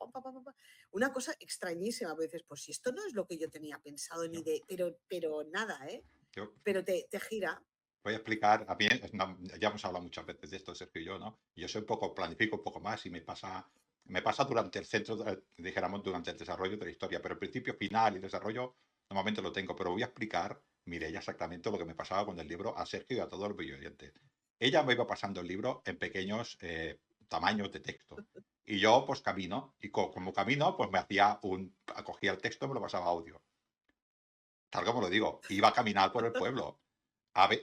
[SPEAKER 3] Una cosa extrañísima, a veces, pues si esto no es lo que yo tenía pensado ni de, pero nada, ¿eh?
[SPEAKER 1] Yo
[SPEAKER 3] pero te gira.
[SPEAKER 1] voy a explicar, a mí, ya hemos hablado muchas veces de esto, Sergio y yo, ¿no? Yo soy un poco, planifico un poco más y me pasa durante el centro, dijéramos, durante el desarrollo de la historia, pero el principio, final y desarrollo normalmente lo tengo, pero voy a explicar, Mireia, exactamente lo que me pasaba con el libro a Sergio y a todos los oyentes. Ella me iba pasando el libro en pequeños tamaños de texto. Y yo, pues camino, y como camino, pues me cogía el texto, me lo pasaba a audio. Tal como lo digo, iba a caminar por el pueblo.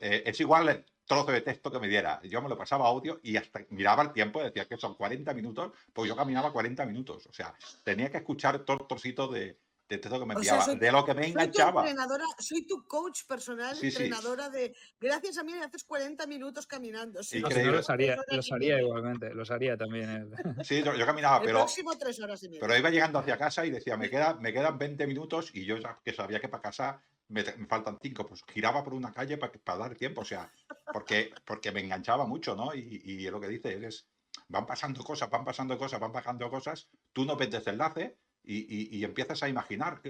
[SPEAKER 1] Es igual el trozo de texto que me diera. Yo me lo pasaba a audio y hasta miraba el tiempo, decía que son 40 minutos, pues yo caminaba 40 minutos. O sea, tenía que escuchar todo el trocito de texto que me
[SPEAKER 3] O sea,
[SPEAKER 1] enviaba, de lo que me
[SPEAKER 3] soy tu
[SPEAKER 1] enganchaba.
[SPEAKER 3] entrenadora, soy tu coach personal,
[SPEAKER 1] Sí, sí,
[SPEAKER 3] entrenadora de gracias a mí haces 40 minutos caminando. Si
[SPEAKER 2] No,
[SPEAKER 3] no,
[SPEAKER 2] si no,
[SPEAKER 3] son
[SPEAKER 1] increíble.
[SPEAKER 3] 3 horas
[SPEAKER 2] los
[SPEAKER 3] y
[SPEAKER 2] haría
[SPEAKER 3] media.
[SPEAKER 2] igualmente, los haría también él.
[SPEAKER 1] Sí, yo caminaba,
[SPEAKER 3] El próximo 3 horas y
[SPEAKER 1] pero
[SPEAKER 3] media.
[SPEAKER 1] iba llegando hacia casa y decía, me quedan 20 minutos y yo ya que sabía que para casa me faltan 5, pues giraba por una calle para dar tiempo, o sea, porque me enganchaba mucho, ¿no? Y lo que dice es, van pasando cosas, van pasando cosas, van bajando cosas, tú no ves desenlace y empiezas a imaginar,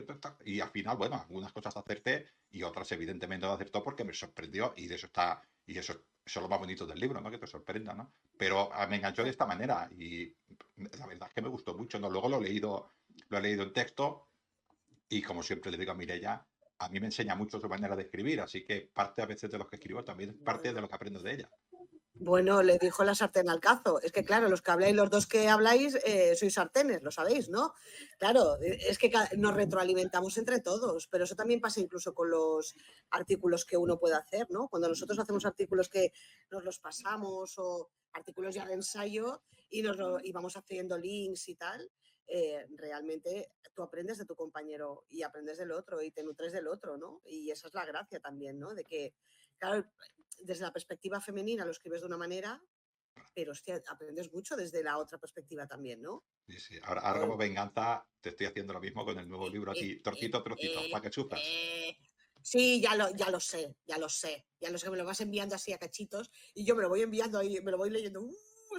[SPEAKER 1] y al final, bueno, algunas cosas acerté y otras evidentemente no acertó porque me sorprendió y de eso está, y eso es lo más bonito del libro, ¿no? Que te sorprenda, ¿no? Pero me enganchó de esta manera y la verdad es que me gustó mucho, ¿no? Luego lo he leído en texto y como siempre le digo a Mireia, a mí me enseña mucho su manera de escribir, así que parte a veces de lo que escribo también es parte de lo que aprendo de ella.
[SPEAKER 3] Bueno, le dijo la sartén al cazo. Es que, claro, los que habláis, los dos que habláis, sois sartenes, lo sabéis, ¿no? Claro, es que nos retroalimentamos entre todos, pero eso también pasa incluso con los artículos que uno puede hacer, ¿no? Cuando nosotros hacemos artículos que nos los pasamos o artículos ya de ensayo y vamos haciendo links y tal, realmente tú aprendes de tu compañero y aprendes del otro y te nutres del otro, ¿no? Y esa es la gracia también, ¿no? De que, claro, desde la perspectiva femenina lo escribes de una manera, pero hostia, aprendes mucho desde la otra perspectiva también, ¿no?
[SPEAKER 1] Sí, sí. Ahora como venganza te estoy haciendo lo mismo con el nuevo libro a ti, trocito, trocito, para que sufras.
[SPEAKER 3] Sí, ya lo sé, que me lo vas enviando así a cachitos y yo me lo voy enviando ahí, me lo voy leyendo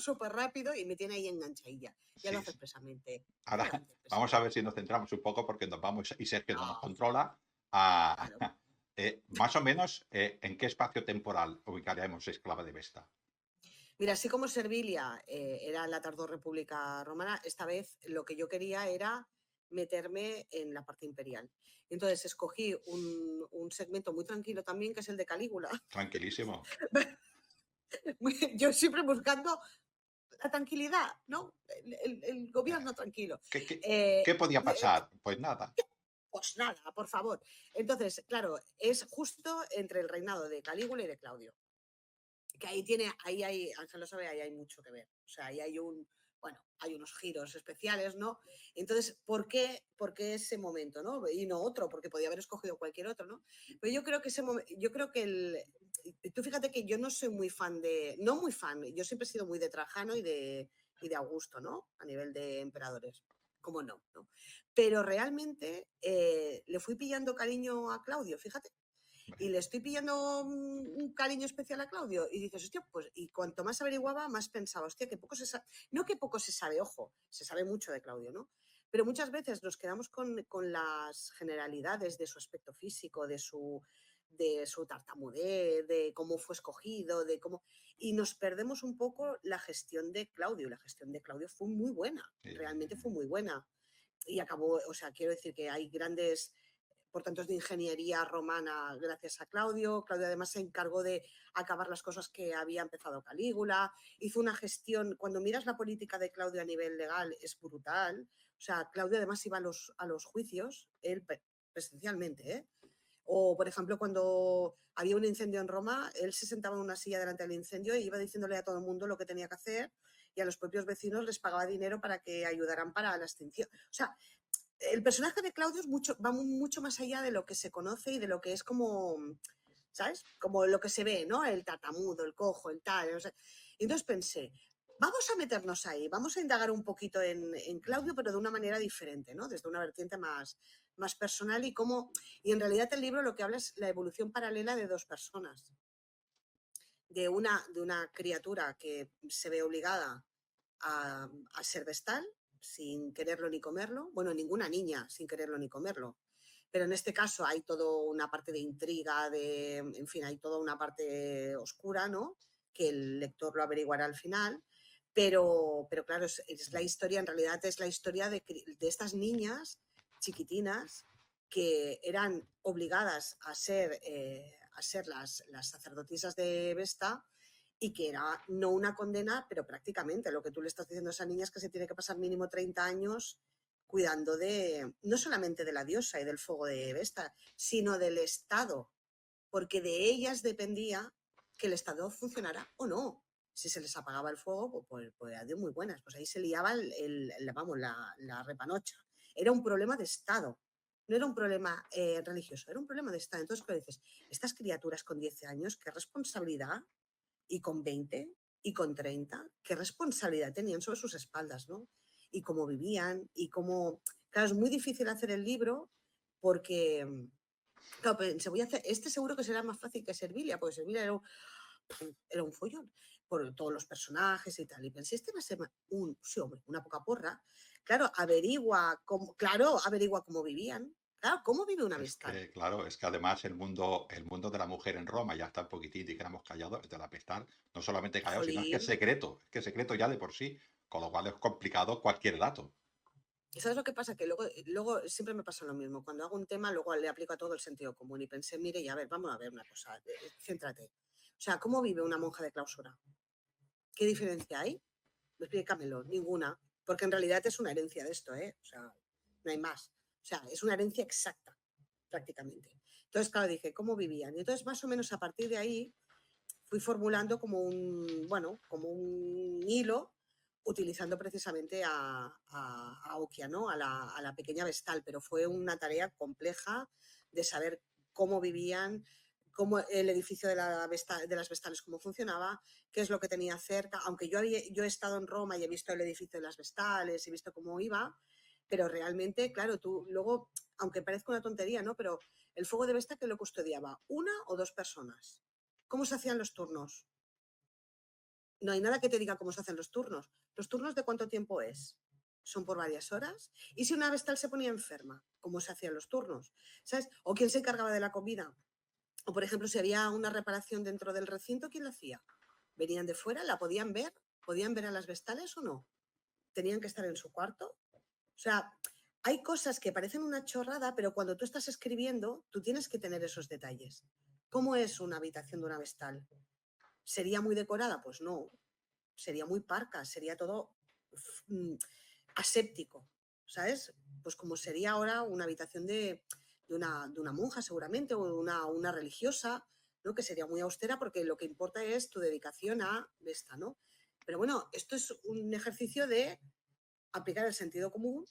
[SPEAKER 3] súper rápido y me tiene ahí enganchadilla. Ya lo
[SPEAKER 1] Sí,
[SPEAKER 3] hace
[SPEAKER 1] sí.
[SPEAKER 3] expresamente.
[SPEAKER 1] Ahora
[SPEAKER 3] Ya lo hace
[SPEAKER 1] vamos a
[SPEAKER 3] expresamente.
[SPEAKER 1] ver si nos centramos un poco porque nos vamos, y Sergio no nos
[SPEAKER 3] No,
[SPEAKER 1] controla, a,
[SPEAKER 3] claro.
[SPEAKER 1] más o menos en qué espacio temporal ubicaremos Esclava de Vesta.
[SPEAKER 3] Mira, así como Servilia era la tardó República Romana, esta vez lo que yo quería era meterme en la parte imperial. Entonces escogí un segmento muy tranquilo también, que es el de Calígula.
[SPEAKER 1] Tranquilísimo.
[SPEAKER 3] Yo siempre buscando la tranquilidad, ¿no? El gobierno tranquilo.
[SPEAKER 1] ¿Qué, qué,
[SPEAKER 3] Eh,
[SPEAKER 1] qué podía
[SPEAKER 3] eh,
[SPEAKER 1] pasar? Pues nada.
[SPEAKER 3] pues nada, por favor. Entonces, claro, es justo entre el reinado de Calígula y de Claudio. Que ahí hay, Ángel lo sabe, ahí hay mucho que ver. O sea, ahí hay hay unos giros especiales, ¿no? Entonces, ¿por qué ese momento, ¿no? Y no otro, porque podía haber escogido cualquier otro, ¿no? Pero yo creo que yo creo que tú fíjate que yo no soy muy fan no muy fan, yo siempre he sido muy de Trajano y de Augusto, ¿no? A nivel de emperadores. ¿Cómo no? ¿No? Pero realmente le fui pillando cariño a Claudio, fíjate y le estoy pillando un cariño especial a Claudio y dices, hostia, pues y cuanto más averiguaba, más pensaba, hostia, que poco se sabe, no que poco se sabe, ojo, se sabe mucho de Claudio, ¿no? Pero muchas veces nos quedamos con las generalidades de su aspecto físico, de su tartamudez, de cómo fue escogido, de cómo... Y nos perdemos un poco la gestión de Claudio. Y la gestión de Claudio fue muy buena, realmente fue muy buena. Y acabó, o sea, quiero decir que hay grandes por tanto es de ingeniería romana gracias a Claudio. Claudio además se encargó de acabar las cosas que había empezado Calígula, hizo una gestión, cuando miras la política de Claudio a nivel legal es brutal, o sea, Claudio además iba a los juicios, él presencialmente, ¿eh? O, por ejemplo, cuando había un incendio en Roma, él se sentaba en una silla delante del incendio y iba diciéndole a todo el mundo lo que tenía que hacer y a los propios vecinos les pagaba dinero para que ayudaran para la extinción. O sea, el personaje de Claudio va mucho más allá de lo que se conoce y de lo que es como, ¿sabes? Como lo que se ve, ¿no? El tartamudo, el cojo, el tal. No sé. Y entonces pensé, vamos a meternos ahí, vamos a indagar un poquito en Claudio, pero de una manera diferente, ¿no? Desde una vertiente más personal y en realidad el libro lo que habla es la evolución paralela de dos personas. De una criatura que se ve obligada a ser vestal sin quererlo ni comerlo. Bueno, ninguna niña sin quererlo ni comerlo. pero en este caso hay toda una parte de intriga, en fin, hay toda una parte oscura, ¿no? Que el lector lo averiguará al final, pero claro, es la historia, en realidad es la historia de estas niñas chiquitinas que eran obligadas a ser las sacerdotisas de Vesta, y que era no una condena, pero prácticamente lo que tú le estás diciendo a esa niña es que se tiene que pasar mínimo 30 años cuidando no solamente de la diosa y del fuego de Vesta, sino del Estado, porque de ellas dependía que el Estado funcionara o no. Si se les apagaba el fuego, pues eran muy buenas, pues ahí se liaba la repanocha. Era un problema de Estado, no era un problema religioso, era un problema de Estado. Entonces, ¿qué dices? Estas criaturas con 10 años, qué responsabilidad, y con 20 y con 30, qué responsabilidad tenían sobre sus espaldas, ¿no? Y cómo vivían y cómo... Claro, es muy difícil hacer el libro porque, claro, pensé, voy a hacer, seguro que será más fácil que Servilia, porque Servilia era un follón por todos los personajes y tal. Y pensé, este va a ser sí, hombre, una poca porra. Claro, averigua cómo vivían. Claro, ¿cómo vive una Vestal?
[SPEAKER 1] Claro, es que además el mundo de la mujer en Roma ya está un poquitín, dijéramos, callado, de la Vestal, no solamente callado, sino
[SPEAKER 3] Jolín.
[SPEAKER 1] es que es secreto ya de por sí, con lo cual es complicado cualquier dato.
[SPEAKER 3] ¿Y sabes lo que pasa? Que luego siempre me pasa lo mismo. Cuando hago un tema, luego le aplico a todo el sentido común y pensé, mire, y a ver, vamos a ver una cosa, céntrate. O sea, ¿cómo vive una monja de clausura? ¿Qué diferencia hay? Explícamelo, ninguna. Porque en realidad es una herencia de esto, ¿eh? O sea, no hay más. O sea, es una herencia exacta, prácticamente. Entonces, claro, dije, ¿cómo vivían? Y entonces, más o menos a partir de ahí, fui formulando como un hilo, utilizando precisamente a Okia, ¿no? a la pequeña Vestal, pero fue una tarea compleja de saber cómo vivían, cómo el edificio de las Vestales, cómo funcionaba, qué es lo que tenía cerca, aunque yo he estado en Roma y he visto el edificio de las Vestales, he visto cómo iba, pero realmente, claro, tú luego, aunque parezca una tontería, ¿no? Pero el fuego de Vesta, ¿que lo custodiaba? ¿Una o dos personas? ¿Cómo se hacían los turnos? No hay nada que te diga cómo se hacen los turnos. ¿Los turnos de cuánto tiempo es? Son por varias horas. ¿Y si una Vestal se ponía enferma? ¿Cómo se hacían los turnos? ¿Sabes? ¿O quién se encargaba de la comida? O, por ejemplo, si había una reparación dentro del recinto, ¿quién la hacía? ¿Venían de fuera? ¿La podían ver? ¿Podían ver a las Vestales o no? ¿Tenían que estar en su cuarto? O sea, hay cosas que parecen una chorrada, pero cuando tú estás escribiendo, tú tienes que tener esos detalles. ¿Cómo es una habitación de una Vestal? ¿Sería muy decorada? Pues no, sería muy parca, sería todo mm, aséptico, ¿sabes? Pues como sería ahora una habitación de una monja seguramente, o una religiosa, ¿no? Que sería muy austera porque lo que importa es tu dedicación a esta, ¿no? Pero bueno, esto es un ejercicio de aplicar el sentido común,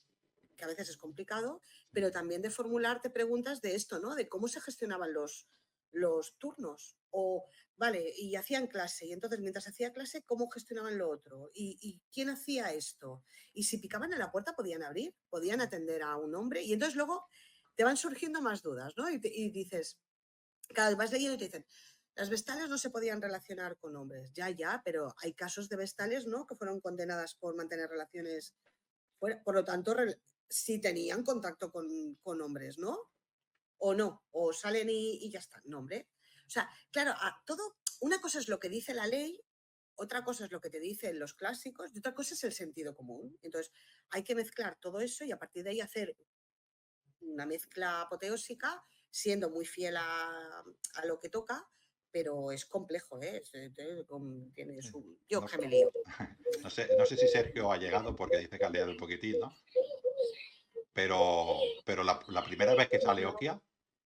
[SPEAKER 3] que a veces es complicado, pero también de formularte preguntas de esto, ¿no? De cómo se gestionaban los turnos. O, vale, y hacían clase, y entonces mientras hacía clase, ¿cómo gestionaban lo otro? ¿Y quién hacía esto? Y si picaban en la puerta, podían abrir, podían atender a un hombre, y entonces luego te van surgiendo más dudas, ¿no? Y dices, cada vez vas leyendo y te dicen, las Vestales no se podían relacionar con hombres, ya, pero hay casos de Vestales, ¿no? Que fueron condenadas por mantener relaciones fuera, por lo tanto, si tenían contacto con hombres, ¿no? O no, o salen y ya está, no, hombre. O sea, claro, una cosa es lo que dice la ley, otra cosa es lo que te dicen los clásicos y otra cosa es el sentido común. Entonces, hay que mezclar todo eso y a partir de ahí hacer una mezcla apoteósica, siendo muy fiel a lo que toca, pero es complejo, ¿eh? Tiene
[SPEAKER 1] Sí.
[SPEAKER 3] su... Yo
[SPEAKER 1] No,
[SPEAKER 3] que me lío.
[SPEAKER 1] no sé si Sergio ha llegado porque dice que ha leído un poquitín, ¿no? Pero la primera vez que sale Okia,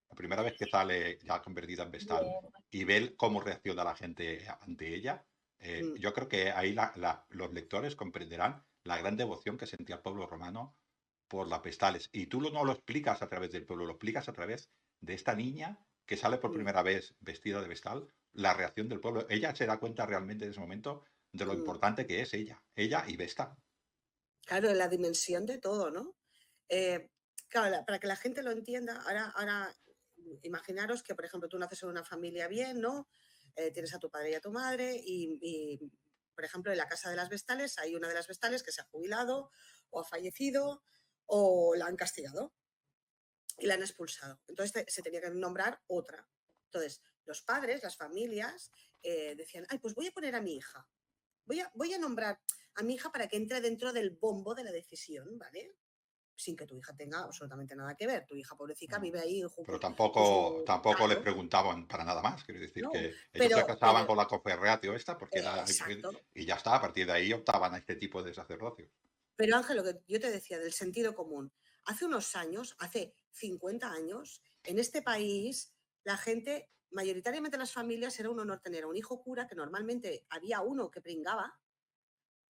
[SPEAKER 1] la primera vez que sale ya convertida en Vestal y ve cómo reacciona la gente ante ella,
[SPEAKER 3] Mm.
[SPEAKER 1] yo creo que ahí los lectores comprenderán la gran devoción que sentía el pueblo romano por las Vestales. Y tú no lo explicas a través del pueblo, lo explicas a través de esta niña que sale por
[SPEAKER 3] Mm.
[SPEAKER 1] primera vez vestida de Vestal, la reacción del pueblo. Ella se da cuenta realmente en ese momento de lo
[SPEAKER 3] Mm.
[SPEAKER 1] importante que es ella y Vesta.
[SPEAKER 3] Claro, la dimensión de todo, ¿no? Eh, claro, para que la gente lo entienda, ahora imaginaros que, por ejemplo, tú naces en una familia bien, ¿no? Tienes a tu padre y a tu madre por ejemplo, en la casa de las Vestales hay una de las Vestales que se ha jubilado o ha fallecido o la han castigado. y la han expulsado. Entonces se tenía que nombrar otra. Entonces, los padres, las familias, decían, ay, pues voy a poner a mi hija. Voy a nombrar a mi hija para que entre dentro del bombo de la decisión, ¿vale? Sin que tu hija tenga absolutamente nada que ver. Tu hija, pobrecita,
[SPEAKER 1] No.
[SPEAKER 3] vive ahí
[SPEAKER 1] Pero
[SPEAKER 3] con
[SPEAKER 1] tampoco,
[SPEAKER 3] su...
[SPEAKER 1] tampoco le
[SPEAKER 3] Claro,
[SPEAKER 1] preguntaban para nada más. Quiero decir
[SPEAKER 3] no,
[SPEAKER 1] que ellos se casaban
[SPEAKER 3] pero
[SPEAKER 1] con la cofrerratio esta porque era,
[SPEAKER 3] exacto.
[SPEAKER 1] y ya está, a partir de ahí optaban a este tipo de sacerdocio.
[SPEAKER 3] Pero Ángel, lo que yo te decía del sentido común, hace unos años, hace 50 años, en este país, la gente, mayoritariamente las familias, era un honor tener a un hijo cura, que normalmente había uno que pringaba,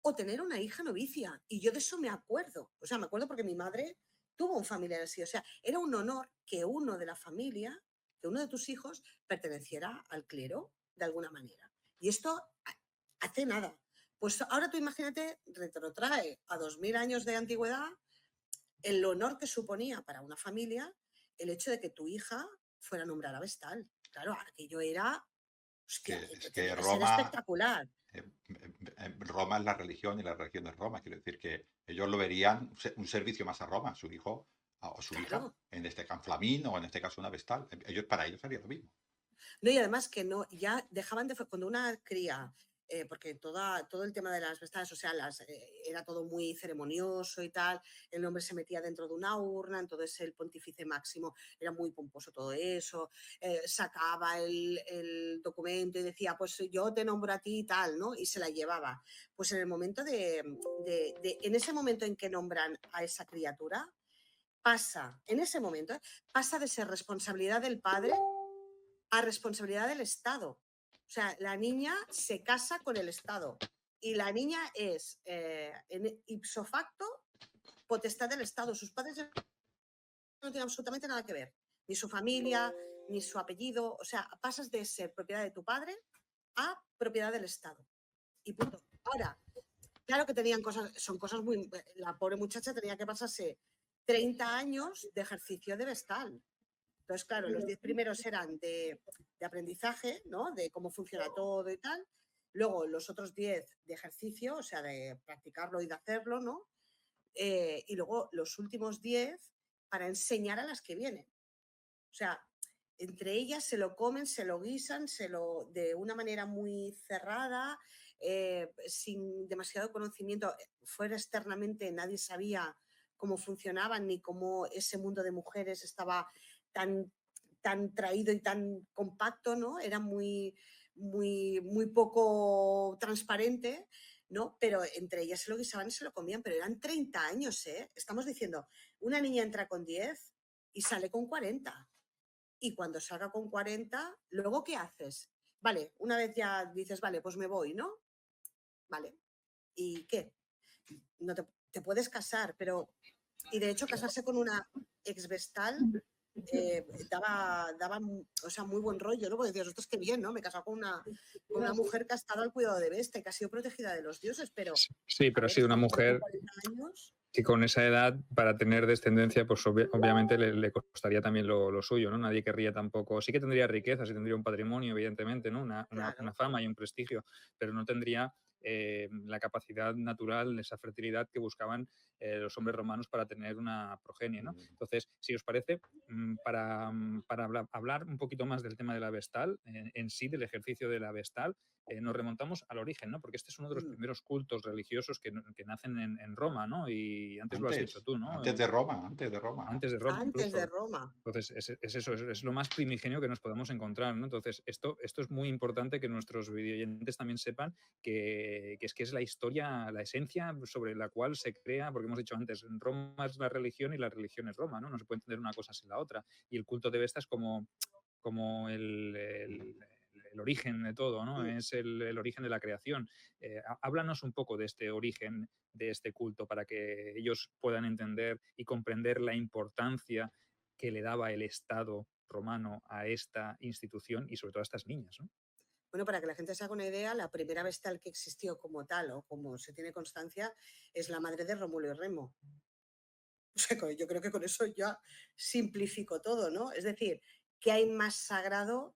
[SPEAKER 3] o tener una hija novicia. Y yo de eso me acuerdo. O sea, me acuerdo porque mi madre tuvo un familiar así. O sea, era un honor que uno de la familia, que uno de tus hijos, perteneciera al clero de alguna manera. Y esto hace nada. Pues ahora tú imagínate, retrotrae a 2000 años de antigüedad el honor que suponía para una familia el hecho de que tu hija fuera nombrada vestal. Claro, aquello era, hostia,
[SPEAKER 1] Es que
[SPEAKER 3] tenía que ser
[SPEAKER 1] Roma,
[SPEAKER 3] espectacular.
[SPEAKER 1] Roma es la religión y la religión es Roma. Quiero decir que ellos lo verían un servicio más a Roma, su hijo o su hija,
[SPEAKER 3] Claro.
[SPEAKER 1] en este caso Flamín o en este caso una vestal. Para ellos sería lo mismo.
[SPEAKER 3] No, y además que no, ya dejaban de, cuando una cría, porque todo el tema de las vestales, o sea, era todo muy ceremonioso y tal, el hombre se metía dentro de una urna, entonces el pontífice máximo era muy pomposo todo eso, sacaba el documento y decía, pues yo te nombro a ti y tal, ¿no? Y se la llevaba. Pues en el momento en ese momento en que nombran a esa criatura, en ese momento, pasa de ser responsabilidad del padre a responsabilidad del Estado. O sea, la niña se casa con el Estado y la niña es, ipso facto, potestad del Estado. Sus padres no tienen absolutamente nada que ver. Ni su familia, ni su apellido. O sea, pasas de ser propiedad de tu padre a propiedad del Estado. Y punto. Ahora, claro que tenían cosas, son cosas muy... La pobre muchacha tenía que pasarse 30 años de ejercicio de vestal. Entonces, claro, los 10 primeros eran de aprendizaje, ¿no? De cómo funciona todo y tal. Luego los otros 10 de ejercicio, o sea, de practicarlo y de hacerlo, ¿no? Y luego los últimos 10 para enseñar a las que vienen. O sea, entre ellas se lo comen, se lo guisan, de una manera muy cerrada, sin demasiado conocimiento. Fuera externamente nadie sabía cómo funcionaban ni cómo ese mundo de mujeres estaba tan, tan traído y tan compacto, ¿no? Era muy poco transparente, ¿no? Pero entre ellas se lo guisaban y se lo comían, pero eran 30 años, ¿eh? Estamos diciendo, una niña entra con 10 y sale con 40. Y cuando salga con 40, ¿luego qué haces? Vale, una vez ya dices, vale, pues me voy, ¿no? Vale. ¿Y qué? No te puedes casar, pero... Y de hecho casarse con una exvestal daba, o sea, muy buen rollo, ¿no? Porque decías, ostras, qué bien, ¿no? Me he casado con una mujer que ha estado al cuidado de Vesta y que ha sido protegida de los dioses, pero...
[SPEAKER 2] Sí, pero
[SPEAKER 3] A
[SPEAKER 2] ha
[SPEAKER 3] ver,
[SPEAKER 2] sido una
[SPEAKER 3] una mujer con
[SPEAKER 2] mujer
[SPEAKER 3] 40 años...
[SPEAKER 2] que con esa edad, para tener descendencia, pues obviamente le costaría también lo suyo, ¿no? Nadie querría tampoco, sí que tendría riquezas y tendría un patrimonio, evidentemente, ¿no? Una
[SPEAKER 3] Claro.
[SPEAKER 2] fama y un prestigio, pero no tendría la capacidad natural, esa fertilidad que buscaban los hombres romanos para tener una progenie, ¿no? Entonces, si os parece, para hablar un poquito más del tema de la vestal, en sí, del ejercicio de la vestal, nos remontamos al origen, ¿no? Porque este es uno de los primeros cultos religiosos que nacen en Roma, ¿no? Y antes lo has dicho tú, ¿no?
[SPEAKER 1] Antes de Roma, antes de Roma.
[SPEAKER 2] Antes de Roma,
[SPEAKER 3] Antes de
[SPEAKER 2] incluso.
[SPEAKER 3] Roma.
[SPEAKER 2] Entonces, es eso, es lo más primigenio que nos podemos encontrar, ¿no? Entonces, esto es muy importante que nuestros videoyentes también sepan que es la historia, la esencia sobre la cual se crea, porque hemos dicho antes, Roma es la religión y la religión es Roma, ¿no? No se puede entender una cosa sin la otra. Y el culto de Vesta es como el origen de todo, ¿no? Es el origen de la creación. Háblanos un poco de este origen de este culto para que ellos puedan entender y comprender la importancia que le daba el Estado romano a esta institución y sobre todo a estas niñas, ¿no?
[SPEAKER 3] Bueno, para que la gente se haga una idea, la primera vestal que existió como tal o como se tiene constancia es la madre de Rómulo y Remo. O sea, yo creo que con eso ya simplifico todo, ¿no? Es decir, ¿qué hay más sagrado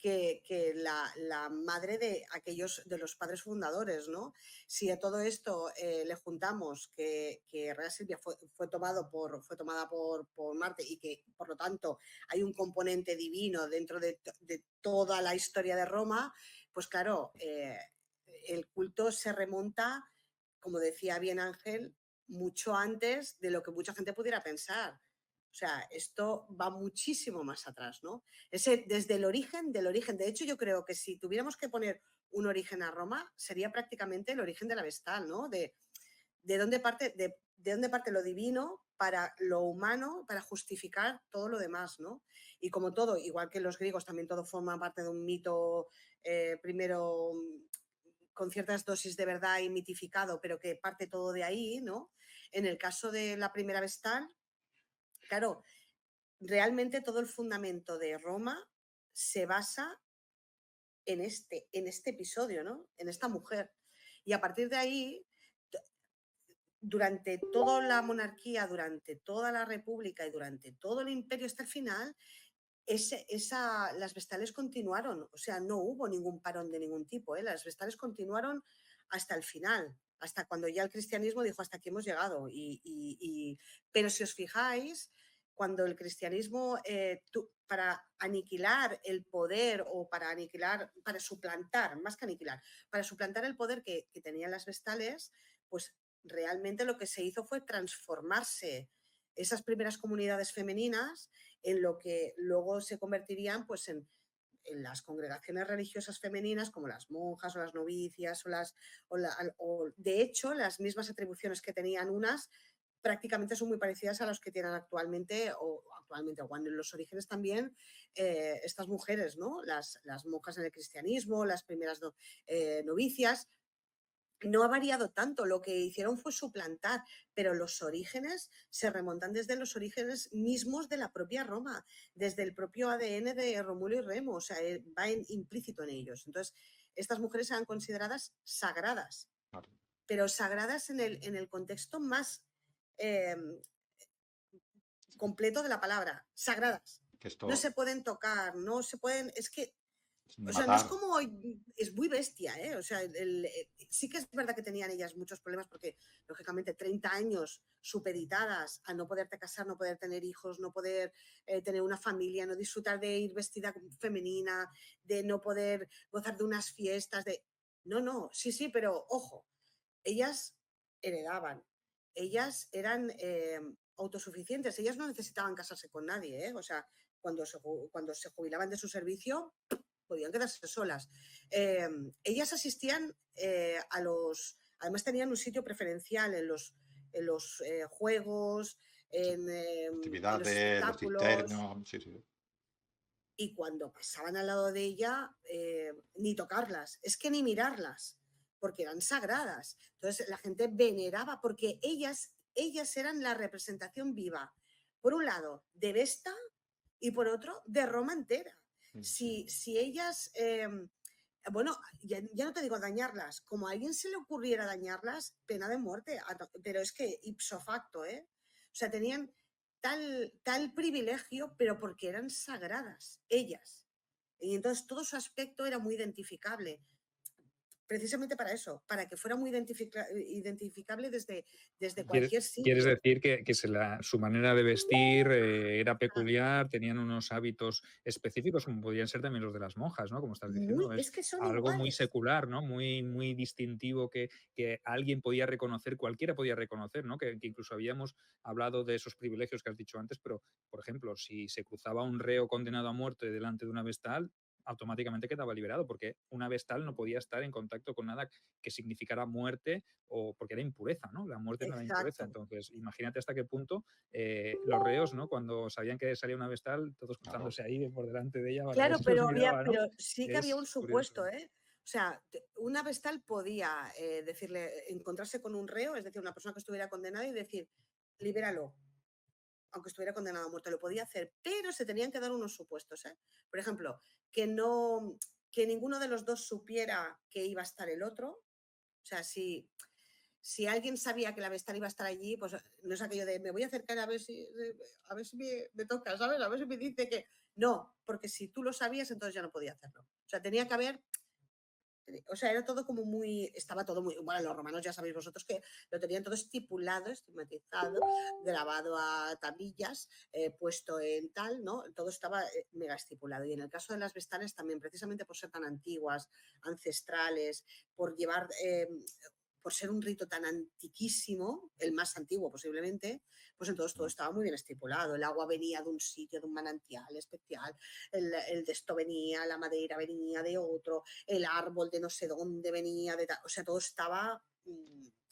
[SPEAKER 3] que la madre de aquellos, de los padres fundadores, ¿no? Si a todo esto le juntamos que Rea Silvia fue tomada por Marte y que, por lo tanto, hay un componente divino dentro de toda la historia de Roma, pues claro, el culto se remonta, como decía bien Ángel, mucho antes de lo que mucha gente pudiera pensar. O sea, esto va muchísimo más atrás, ¿no? Desde el origen del origen. De hecho, yo creo que si tuviéramos que poner un origen a Roma, sería prácticamente el origen de la Vestal, ¿no? De dónde parte lo divino para lo humano, para justificar todo lo demás, ¿no? Y como todo, igual que los griegos, también todo forma parte de un mito, primero con ciertas dosis de verdad y mitificado, pero que parte todo de ahí, ¿no? En el caso de la primera Vestal, claro, realmente todo el fundamento de Roma se basa en este episodio, ¿no? En esta mujer. Y a partir de ahí, durante toda la monarquía, durante toda la república y durante todo el imperio hasta el final, las Vestales continuaron. O sea, no hubo ningún parón de ningún tipo, ¿eh? Las Vestales continuaron hasta el final, hasta cuando ya el cristianismo dijo hasta aquí hemos llegado. Pero si os fijáis, cuando el cristianismo, para aniquilar el poder o para suplantar, más que aniquilar, para suplantar el poder que tenían las Vestales, pues realmente lo que se hizo fue transformarse esas primeras comunidades femeninas en lo que luego se convertirían pues en las congregaciones religiosas femeninas como las monjas o las novicias o de hecho las mismas atribuciones que tenían unas prácticamente son muy parecidas a las que tienen actualmente o cuando en los orígenes también estas mujeres, ¿no? Las monjas en el cristianismo, las primeras novicias. No ha variado tanto, lo que hicieron fue suplantar, pero los orígenes se remontan desde los orígenes mismos de la propia Roma, desde el propio ADN de Rómulo y Remo, o sea, va implícito en ellos. Entonces, estas mujeres eran consideradas sagradas,
[SPEAKER 1] Claro.
[SPEAKER 3] pero sagradas en el contexto más completo de la palabra, sagradas.
[SPEAKER 1] Que esto
[SPEAKER 3] No se pueden tocar, no se pueden, es que o sea, no es
[SPEAKER 1] matar.
[SPEAKER 3] como, es muy bestia, ¿eh? O sea, sí que es verdad que tenían ellas muchos problemas porque, lógicamente, 30 años supeditadas a no poderte casar, no poder tener hijos, no poder tener una familia, no disfrutar de ir vestida femenina, de no poder gozar de unas fiestas, No, sí, pero ojo, ellas heredaban, ellas eran autosuficientes, ellas no necesitaban casarse con nadie, ¿eh? O sea, cuando se jubilaban de su servicio, podían quedarse solas. Ellas asistían además tenían un sitio preferencial en los juegos, en los
[SPEAKER 1] Actividades, los
[SPEAKER 3] espectáculos,
[SPEAKER 1] internos, sí, sí.
[SPEAKER 3] y cuando pasaban al lado de ella, ni tocarlas, es que ni mirarlas, porque eran sagradas. Entonces la gente veneraba, porque ellas eran la representación viva, por un lado, de Vesta y por otro, de Roma entera. Si ellas, bueno, ya no te digo dañarlas, como a alguien se le ocurriera dañarlas, pena de muerte, pero es que ipso facto, ¿eh? O sea, tenían tal privilegio, pero porque eran sagradas, ellas. Y entonces todo su aspecto era muy identificable, precisamente para eso, para que fuera muy identificable desde cualquier
[SPEAKER 2] ¿Quieres
[SPEAKER 3] sitio.
[SPEAKER 2] decir que su manera de vestir era peculiar, tenían unos hábitos específicos, como podrían ser también los de las monjas, ¿no? Como estás diciendo, es
[SPEAKER 3] Es que son
[SPEAKER 2] algo muy
[SPEAKER 3] iguales.
[SPEAKER 2] secular, ¿no? Muy distintivo que alguien podía reconocer, cualquiera podía reconocer, ¿no? Que incluso habíamos hablado de esos privilegios que has dicho antes, pero, por ejemplo, si se cruzaba un reo condenado a muerte delante de una vestal, automáticamente quedaba liberado, porque una vestal no podía estar en contacto con nada que significara muerte o porque era impureza, ¿no? La muerte no era impureza.
[SPEAKER 3] Exacto.
[SPEAKER 2] Entonces, imagínate hasta qué punto los reos, ¿no? Cuando sabían que salía una vestal, todos
[SPEAKER 1] Claro.
[SPEAKER 2] cruzándose ahí por delante de ella para ver
[SPEAKER 3] Claro,
[SPEAKER 2] si los
[SPEAKER 3] pero
[SPEAKER 2] miraba, ¿no?
[SPEAKER 3] sí que había un
[SPEAKER 2] Es curioso.
[SPEAKER 3] supuesto, ¿eh? O sea, una vestal podía encontrarse con un reo, es decir, una persona que estuviera condenada y decir, libéralo, aunque estuviera condenado a muerte, lo podía hacer, pero se tenían que dar unos supuestos, ¿eh? Por ejemplo, que ninguno de los dos supiera que iba a estar el otro. O sea, si alguien sabía que la vestal iba a estar allí, pues no es aquello de me voy a acercar a ver si me toca, ¿sabes? A ver si me dice que No, porque si tú lo sabías, entonces ya no podía hacerlo. O sea, tenía que haber, o sea, era todo como muy, estaba todo muy, bueno, los romanos ya sabéis vosotros que lo tenían todo estipulado, estigmatizado, grabado a tablillas, puesto en tal, ¿no? Todo estaba mega estipulado. Y en el caso de las vestales también, precisamente por ser tan antiguas, ancestrales, por llevar, por ser un rito tan antiquísimo, el más antiguo posiblemente, pues entonces todo estaba muy bien estipulado. El agua venía de un sitio, de un manantial especial, el de esto venía, la madera venía de otro, el árbol de no sé dónde venía, o sea, todo estaba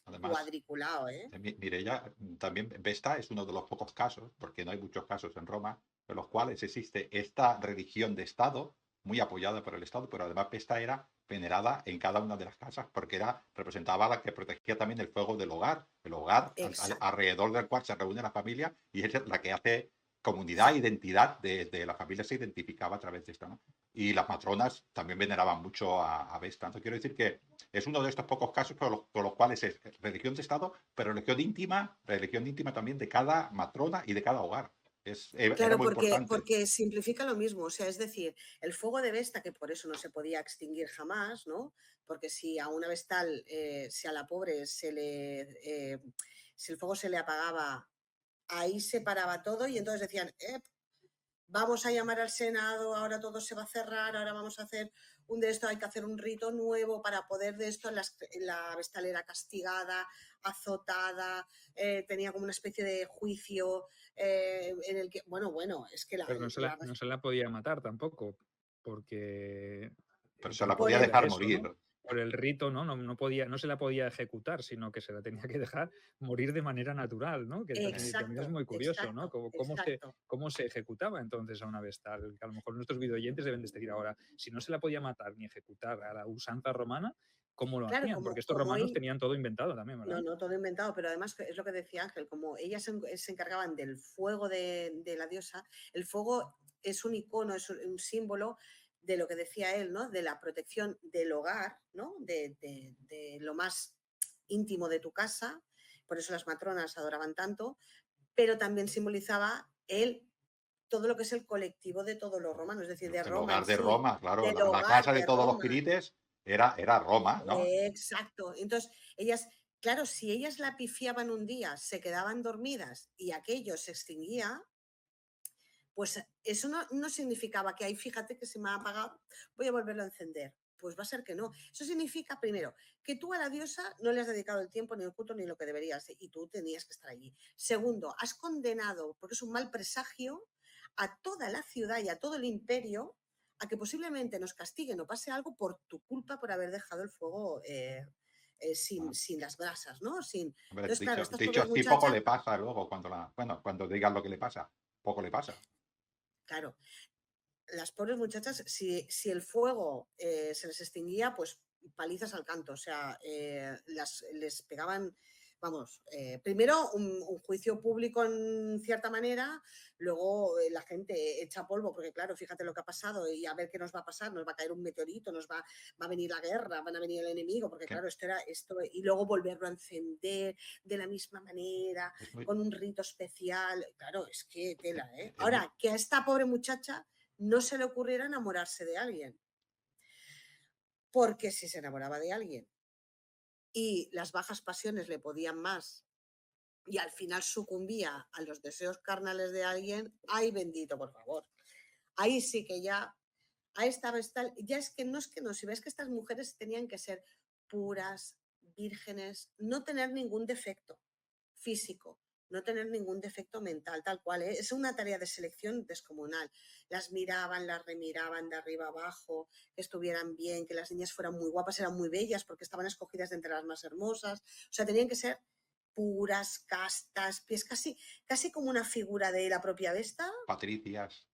[SPEAKER 1] Además,
[SPEAKER 3] cuadriculado, ¿eh?
[SPEAKER 1] Mireia, también Vesta es uno de los pocos casos, porque no hay muchos casos en Roma, en los cuales existe esta religión de Estado, muy apoyada por el Estado, pero además Vesta era venerada en cada una de las casas, porque representaba la que protegía también el fuego del hogar, el hogar
[SPEAKER 3] Exacto.
[SPEAKER 1] alrededor del cual se reúne la familia, y es la que hace comunidad, identidad de la familia, se identificaba a través de esta, ¿no? Y las matronas también veneraban mucho a Vesta. Entonces quiero decir que es uno de estos pocos casos por los cuales es religión de Estado, pero religión íntima también de cada matrona y de cada hogar. Era
[SPEAKER 3] Claro,
[SPEAKER 1] muy importante.
[SPEAKER 3] porque simplifica lo mismo, o sea, es decir, el fuego de Vesta, que por eso no se podía extinguir jamás, ¿no? Porque si a una vestal, si a la pobre si el fuego se le apagaba, ahí se paraba todo y entonces decían, vamos a llamar al Senado, ahora todo se va a cerrar, ahora vamos a hacer un de esto, hay que hacer un rito nuevo para poder de esto, la vestalera castigada, azotada, tenía como una especie de juicio en el que, bueno, es que
[SPEAKER 2] Pero no se la podía matar tampoco, porque
[SPEAKER 1] Pero se la
[SPEAKER 3] por
[SPEAKER 1] podía
[SPEAKER 2] tampoco
[SPEAKER 3] el,
[SPEAKER 2] era
[SPEAKER 1] dejar
[SPEAKER 2] eso,
[SPEAKER 1] morir.
[SPEAKER 2] ¿no? Por el rito, ¿no? No podía, no se la podía ejecutar, sino que se la tenía que dejar morir de manera natural, ¿no? Que también es
[SPEAKER 3] exacto,
[SPEAKER 2] muy curioso, ¿no?
[SPEAKER 3] exacto, exacto.
[SPEAKER 2] Cómo se ejecutaba entonces a una vestal. Que a lo mejor nuestros videoyentes deben de decir ahora, si no se la podía matar ni ejecutar a la usanza romana, ¿cómo lo
[SPEAKER 3] Claro,
[SPEAKER 2] hacían? Porque estos
[SPEAKER 3] como
[SPEAKER 2] romanos tenían todo inventado también, ¿verdad?
[SPEAKER 3] no, no, todo inventado, pero además es lo que decía Ángel, como ellas se encargaban del fuego de la diosa, el fuego es un icono, es un símbolo de lo que decía él, ¿no? De la protección del hogar, ¿no? De lo más íntimo de tu casa, por eso las matronas adoraban tanto, pero también simbolizaba todo lo que es el colectivo de todos los romanos, es decir, de
[SPEAKER 1] El
[SPEAKER 3] Roma en
[SPEAKER 1] hogar de
[SPEAKER 3] sí,
[SPEAKER 1] Roma, claro,
[SPEAKER 3] del
[SPEAKER 1] la
[SPEAKER 3] hogar
[SPEAKER 1] casa de
[SPEAKER 3] de
[SPEAKER 1] todos los
[SPEAKER 3] Roma.
[SPEAKER 1] Pirites era Roma, ¿no?
[SPEAKER 3] Exacto. Entonces, ellas, claro, si ellas la pifiaban un día, se quedaban dormidas y aquello se extinguía, pues eso no significaba que ahí, fíjate que se me ha apagado, voy a volverlo a encender. Pues va a ser que no. Eso significa, primero, que tú a la diosa no le has dedicado el tiempo, ni el culto, ni lo que deberías, y tú tenías que estar allí. Segundo, has condenado, porque es un mal presagio, a toda la ciudad y a todo el imperio a que posiblemente nos castiguen o pase algo por tu culpa por haber dejado el fuego
[SPEAKER 1] Ah,
[SPEAKER 3] sin las brasas, ¿no?
[SPEAKER 1] hombre,
[SPEAKER 3] Entonces, claro, estas
[SPEAKER 1] dicho
[SPEAKER 3] pobres
[SPEAKER 1] así, poco
[SPEAKER 3] muchachas,
[SPEAKER 1] le pasa luego cuando digan lo que le pasa. Poco le pasa.
[SPEAKER 3] claro, las pobres muchachas, si el fuego se les extinguía, pues palizas al canto, o sea, les pegaban, vamos, primero un juicio público en cierta manera, luego la gente echa polvo, porque claro, fíjate lo que ha pasado y a ver qué nos va a pasar, nos va a caer un meteorito, va a venir la guerra, van a venir el enemigo, porque
[SPEAKER 1] Que
[SPEAKER 3] claro, esto, y luego volverlo a encender de la misma manera,
[SPEAKER 1] es muy,
[SPEAKER 3] con un rito especial, claro, es que tela, ¿eh?
[SPEAKER 1] es muy,
[SPEAKER 3] Ahora, que a esta pobre muchacha no se le ocurriera enamorarse de alguien, porque si se enamoraba de alguien y las bajas pasiones le podían más y al final sucumbía a los deseos carnales de alguien, ay bendito, por favor. Ahí sí que ya, a esta vestal, ya es que no, si ves que estas mujeres tenían que ser puras, vírgenes, no tener ningún defecto físico, no tener ningún defecto mental, tal cual. ¿Eh? Es una tarea de selección descomunal. Las miraban, las remiraban de arriba abajo, que estuvieran bien, que las niñas fueran muy guapas, eran muy bellas porque estaban escogidas de entre las más hermosas. O sea, tenían que ser puras, castas, pies, casi como una figura de la propia Vesta.
[SPEAKER 1] patricias.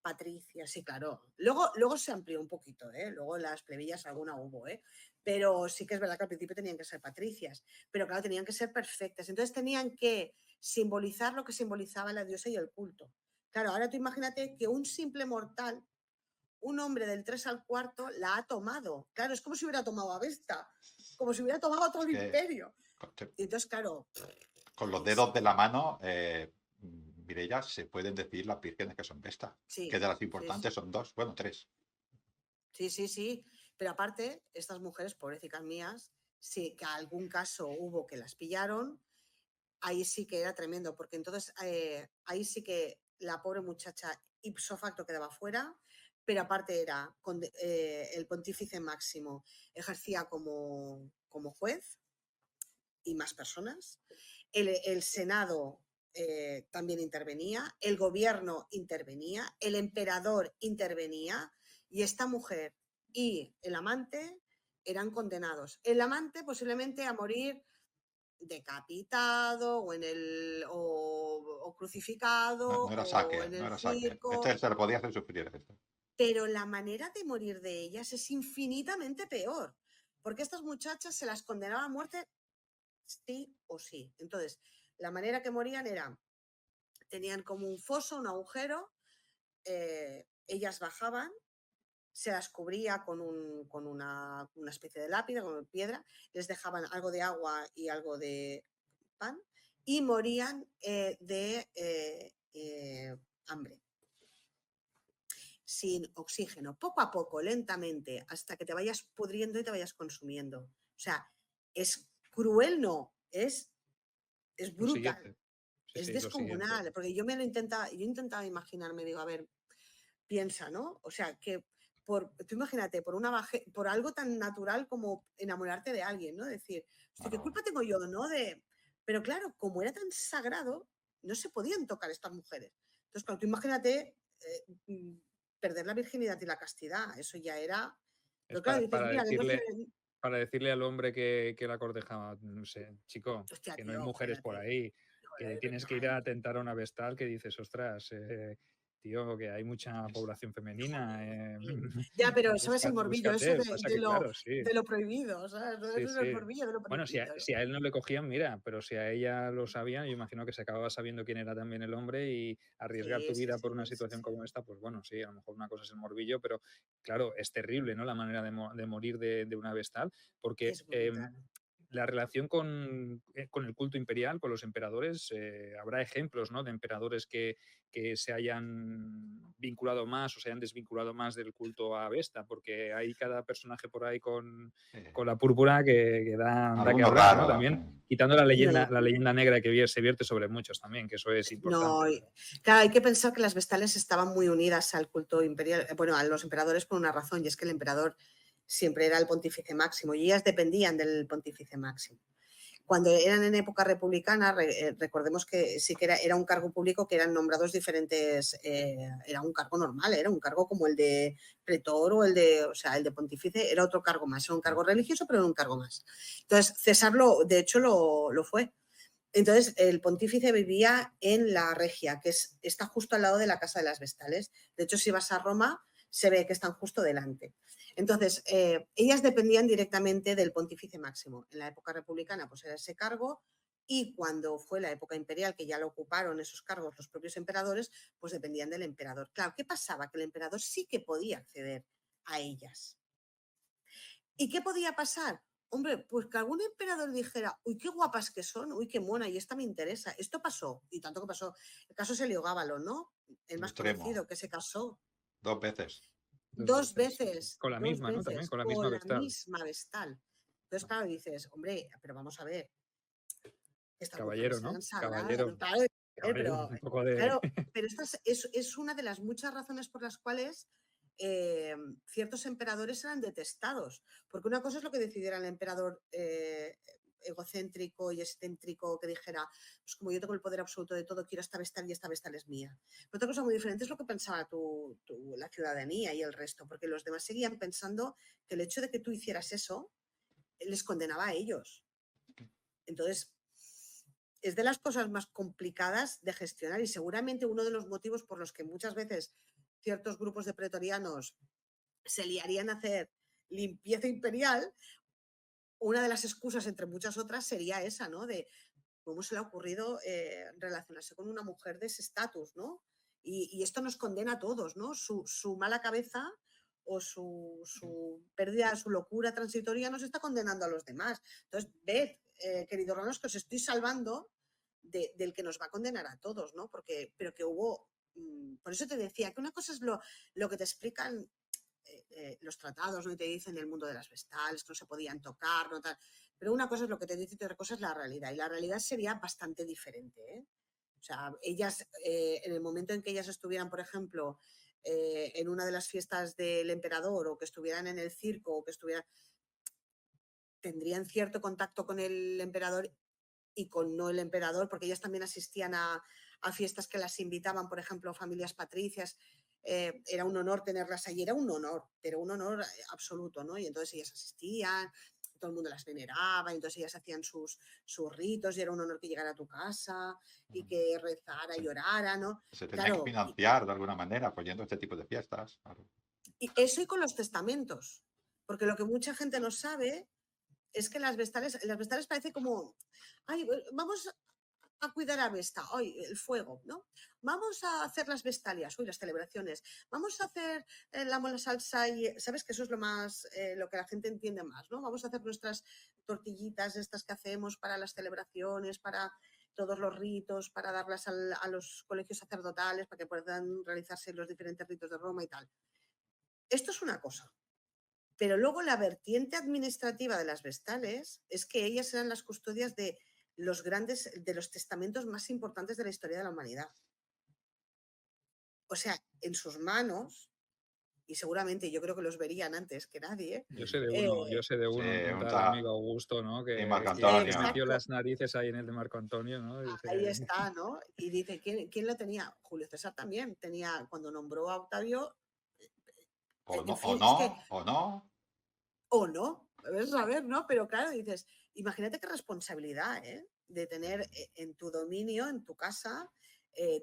[SPEAKER 3] Patricia, sí, claro. Luego se amplió un poquito, ¿eh? Luego las plebeyas alguna hubo, ¿eh? Pero sí que es verdad que al principio tenían que ser patricias, pero claro, tenían que ser perfectas. Entonces tenían que simbolizar lo que simbolizaba la diosa y el culto. Claro, ahora tú imagínate que un simple mortal, un hombre del 3 al cuarto, la ha tomado. Claro, es como si hubiera tomado a Vesta, como si hubiera tomado a todo
[SPEAKER 1] Es
[SPEAKER 3] el
[SPEAKER 1] que
[SPEAKER 3] imperio. Y entonces, claro,
[SPEAKER 1] con los
[SPEAKER 3] es,
[SPEAKER 1] dedos de la mano Mireia, se pueden decir las vírgenes que son Vesta,
[SPEAKER 3] Sí,
[SPEAKER 1] que de las
[SPEAKER 3] sí,
[SPEAKER 1] importantes son 2, bueno, 3.
[SPEAKER 3] sí, sí, sí. Pero aparte, estas mujeres, pobrecicas mías, sí que algún caso hubo que las pillaron, ahí sí que era tremendo, porque entonces ahí sí que la pobre muchacha ipso facto quedaba fuera, pero aparte era el pontífice máximo ejercía como juez y más personas, el Senado también intervenía, el gobierno intervenía, el emperador intervenía y esta mujer y el amante eran condenados. El amante posiblemente a morir decapitado o crucificado
[SPEAKER 1] No era
[SPEAKER 3] o
[SPEAKER 1] saque,
[SPEAKER 3] en
[SPEAKER 1] no
[SPEAKER 3] el
[SPEAKER 1] era saque.
[SPEAKER 3] circo,
[SPEAKER 1] Este se lo podía hacer sufrir. Este.
[SPEAKER 3] pero la manera de morir de ellas es infinitamente peor, porque estas muchachas se las condenaba a muerte sí o sí. Entonces, la manera que morían era, tenían como un foso, un agujero, ellas bajaban, se las cubría con una especie de lápida, con piedra, les dejaban algo de agua y algo de pan y morían de hambre, sin oxígeno, poco a poco, lentamente, hasta que te vayas pudriendo y te vayas consumiendo. O sea, es cruel, no, es
[SPEAKER 2] Lo
[SPEAKER 3] brutal.
[SPEAKER 2] siguiente. Sí,
[SPEAKER 3] Es
[SPEAKER 2] sí, lo siguiente.
[SPEAKER 3] descomunal, porque yo intentaba imaginarme, digo, a ver, piensa, ¿no? O sea, que tú imagínate, por algo tan natural como enamorarte de alguien, ¿no? Decir, hostia, ¿qué
[SPEAKER 1] Claro.
[SPEAKER 3] culpa tengo yo, no? Pero claro, como era tan sagrado, no se podían tocar estas mujeres. Entonces, claro, tú imagínate perder la virginidad y la castidad, eso ya era...
[SPEAKER 2] Es
[SPEAKER 3] Pero claro, dices, mira, que no sé...
[SPEAKER 2] para decirle al hombre que la cortejaba, no sé, chico,
[SPEAKER 3] Hostia,
[SPEAKER 2] que no hay
[SPEAKER 3] tío,
[SPEAKER 2] mujeres por
[SPEAKER 3] cállate.
[SPEAKER 2] ahí, que tienes que ir a atentar a una vestal que dices, ostras, tío, que hay mucha población femenina.
[SPEAKER 3] Ya, pero eso es el morbillo, eso
[SPEAKER 2] Búscate, pasa que claro, sí.
[SPEAKER 3] de lo prohibido, ¿sabes?
[SPEAKER 2] Sí,
[SPEAKER 3] Eso es el
[SPEAKER 2] sí.
[SPEAKER 3] morbillo de lo
[SPEAKER 2] Bueno,
[SPEAKER 3] prohibido.
[SPEAKER 2] si a él no le cogían, mira, pero si a ella lo sabían, yo imagino que se acababa sabiendo quién era también el hombre y arriesgar tu
[SPEAKER 3] Sí, sí,
[SPEAKER 2] vida
[SPEAKER 3] sí,
[SPEAKER 2] por una
[SPEAKER 3] sí,
[SPEAKER 2] situación
[SPEAKER 3] sí.
[SPEAKER 2] como esta, pues bueno, sí, a lo mejor una cosa es el morbillo, pero claro, es terrible, ¿no? La manera de morir de una vestal, porque
[SPEAKER 3] Es brutal.
[SPEAKER 2] la relación con el culto imperial, con los emperadores, habrá ejemplos, ¿no? De emperadores que se hayan vinculado más o se hayan desvinculado más del culto a Vesta, porque hay cada personaje por ahí con la púrpura que da que
[SPEAKER 1] Algunos
[SPEAKER 2] hablar, ¿no?
[SPEAKER 1] raros.
[SPEAKER 2] También quitando la leyenda negra que se vierte sobre muchos también, que eso es
[SPEAKER 3] No,
[SPEAKER 2] importante.
[SPEAKER 3] claro, hay que pensar que las vestales estaban muy unidas al culto imperial, bueno, a los emperadores por una razón, y es que el emperador siempre era el pontífice máximo y ellas dependían del pontífice máximo. Cuando eran en época republicana, recordemos que sí que era un cargo público que eran nombrados diferentes, era un cargo normal, era un cargo como el de pretor o sea, el de pontífice era otro cargo más, era un cargo religioso, pero era un cargo más. Entonces, César de hecho, lo fue. Entonces, el pontífice vivía en la Regia, que está justo al lado de la Casa de las Vestales. De hecho, si vas a Roma, se ve que están justo delante. Entonces, ellas dependían directamente del pontífice máximo. En la época republicana, pues era ese cargo, y cuando fue la época imperial, que ya lo ocuparon esos cargos los propios emperadores, pues dependían del emperador. Claro, ¿qué pasaba? Que el emperador sí que podía acceder a ellas. ¿Y qué podía pasar? Hombre, pues que algún emperador dijera, uy, qué guapas que son, uy, qué mona, y esta me interesa. Esto pasó, y tanto que pasó. El caso es Heliogábalo, ¿no? El
[SPEAKER 1] Un
[SPEAKER 3] más
[SPEAKER 1] extremo.
[SPEAKER 3] conocido, que se casó
[SPEAKER 1] 2 veces.
[SPEAKER 3] dos veces,
[SPEAKER 2] Con la
[SPEAKER 3] dos
[SPEAKER 2] misma, ¿no? También
[SPEAKER 3] veces,
[SPEAKER 2] con la misma
[SPEAKER 3] con la
[SPEAKER 2] vestal.
[SPEAKER 3] misma vestal. Entonces, claro, dices, hombre, pero vamos a ver, estas
[SPEAKER 2] Caballero,
[SPEAKER 3] mujeres
[SPEAKER 2] ¿no?
[SPEAKER 3] eran sagradas,
[SPEAKER 2] Caballero.
[SPEAKER 3] ¿no? Claro,
[SPEAKER 2] Caballero,
[SPEAKER 3] pero,
[SPEAKER 2] un poco de...
[SPEAKER 3] claro, pero esta es una de las muchas razones por las cuales ciertos emperadores eran detestados, porque una cosa es lo que decidiera el emperador egocéntrico y excéntrico que dijera, pues como yo tengo el poder absoluto de todo, quiero esta vestal y esta vestal es mía. Pero otra cosa muy diferente es lo que pensaba la ciudadanía y el resto, porque los demás seguían pensando que el hecho de que tú hicieras eso les condenaba a ellos. Entonces, es de las cosas más complicadas de gestionar y seguramente uno de los motivos por los que muchas veces ciertos grupos de pretorianos se liarían a hacer limpieza imperial, una de las excusas, entre muchas otras, sería esa, ¿no? De cómo se le ha ocurrido relacionarse con una mujer de ese estatus, ¿no? Y esto nos condena a todos, ¿no? Su mala cabeza o su pérdida, su locura transitoria nos está condenando a los demás. Entonces, ved, queridos romanos, que os estoy salvando del que nos va a condenar a todos, ¿no? Pero que hubo, por eso te decía que una cosa es lo que te explican los tratados, ¿no? Y te dicen el mundo de las vestales, que no se podían tocar, no tal. Pero una cosa es lo que te dice y otra cosa es la realidad. Y la realidad sería bastante diferente, ¿eh? O sea, ellas, en el momento en que ellas estuvieran, por ejemplo, en una de las fiestas del emperador o que estuvieran en el circo o que estuvieran, tendrían cierto contacto con el emperador y con no el emperador, porque ellas también asistían a fiestas que las invitaban, por ejemplo, familias patricias. Era un honor tenerlas allí, era un honor, pero un honor absoluto, ¿no? Y entonces ellas asistían, todo el mundo las veneraba, y entonces ellas hacían sus ritos y era un honor que llegara a tu casa y que rezara y
[SPEAKER 1] Sí.
[SPEAKER 3] llorara, ¿no?
[SPEAKER 1] Se tenía que
[SPEAKER 3] Claro,
[SPEAKER 1] financiar de alguna manera apoyando este tipo de fiestas. Claro.
[SPEAKER 3] y eso y con los testamentos, porque lo que mucha gente no sabe es que las vestales parece como, ay, vamos a cuidar a Vesta, hoy el fuego, ¿no? Vamos a hacer las vestalias, hoy las celebraciones, vamos a hacer la mola salsa y, ¿sabes? Que eso es lo más, lo que la gente entiende más, ¿no? Vamos a hacer nuestras tortillitas estas que hacemos para las celebraciones, para todos los ritos, para darlas a los colegios sacerdotales, para que puedan realizarse los diferentes ritos de Roma y tal. Esto es una cosa. Pero luego la vertiente administrativa de las vestales es que ellas eran las custodias de los testamentos más importantes de la historia de la humanidad. O sea, en sus manos, y seguramente yo creo que los verían antes que nadie.
[SPEAKER 2] Yo sé de
[SPEAKER 1] Sí,
[SPEAKER 2] un
[SPEAKER 1] un
[SPEAKER 2] tal
[SPEAKER 1] tal
[SPEAKER 2] amigo Augusto, ¿no?
[SPEAKER 1] y Marco
[SPEAKER 2] Que
[SPEAKER 1] Antonio.
[SPEAKER 2] metió
[SPEAKER 3] Exacto,
[SPEAKER 2] las narices ahí en el de Marco Antonio, ¿no?
[SPEAKER 3] ahí
[SPEAKER 2] Dice,
[SPEAKER 3] está, ¿no? Y dice, ¿quién lo tenía? Julio César también tenía, cuando nombró a Octavio, en
[SPEAKER 1] O
[SPEAKER 3] fin,
[SPEAKER 1] no,
[SPEAKER 3] es que,
[SPEAKER 1] o no.
[SPEAKER 3] o no, ves a ver, ¿no? Pero claro, dices, imagínate qué responsabilidad, ¿eh? De tener en tu dominio, en tu casa,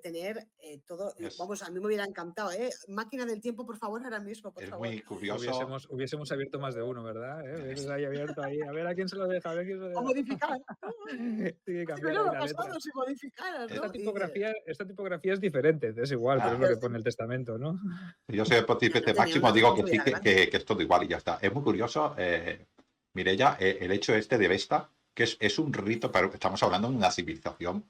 [SPEAKER 3] tener todo.
[SPEAKER 1] Es,
[SPEAKER 3] Vamos, a mí me hubiera encantado, ¿eh? Máquina del tiempo, por favor, ahora mismo, por
[SPEAKER 1] es
[SPEAKER 3] favor.
[SPEAKER 1] muy curioso.
[SPEAKER 2] hubiésemos abierto más de uno, ¿verdad? Hubieses
[SPEAKER 1] es-
[SPEAKER 2] ahí abierto ahí, a ver a quién se lo deja, a ver quién se lo
[SPEAKER 3] O
[SPEAKER 2] deja.
[SPEAKER 3] modificar.
[SPEAKER 2] Tiene que
[SPEAKER 3] Si
[SPEAKER 2] cambiar ahí
[SPEAKER 3] hubiera
[SPEAKER 2] la letra.
[SPEAKER 3] pasado si modificaras, ¿no? Y dices,
[SPEAKER 2] Esta tipografía es diferente, es igual, pero es
[SPEAKER 1] ah,
[SPEAKER 2] lo
[SPEAKER 3] pero
[SPEAKER 2] que pone el testamento, ¿no?
[SPEAKER 1] si yo soy el
[SPEAKER 3] ya no
[SPEAKER 1] pontífice
[SPEAKER 3] tenían
[SPEAKER 1] máximo,
[SPEAKER 3] una
[SPEAKER 1] digo que sí,
[SPEAKER 3] responsabilidad grande.
[SPEAKER 1] que es todo igual y ya está. Es muy curioso, Mireia, el hecho este de Vesta, que es un rito, pero estamos hablando de una civilización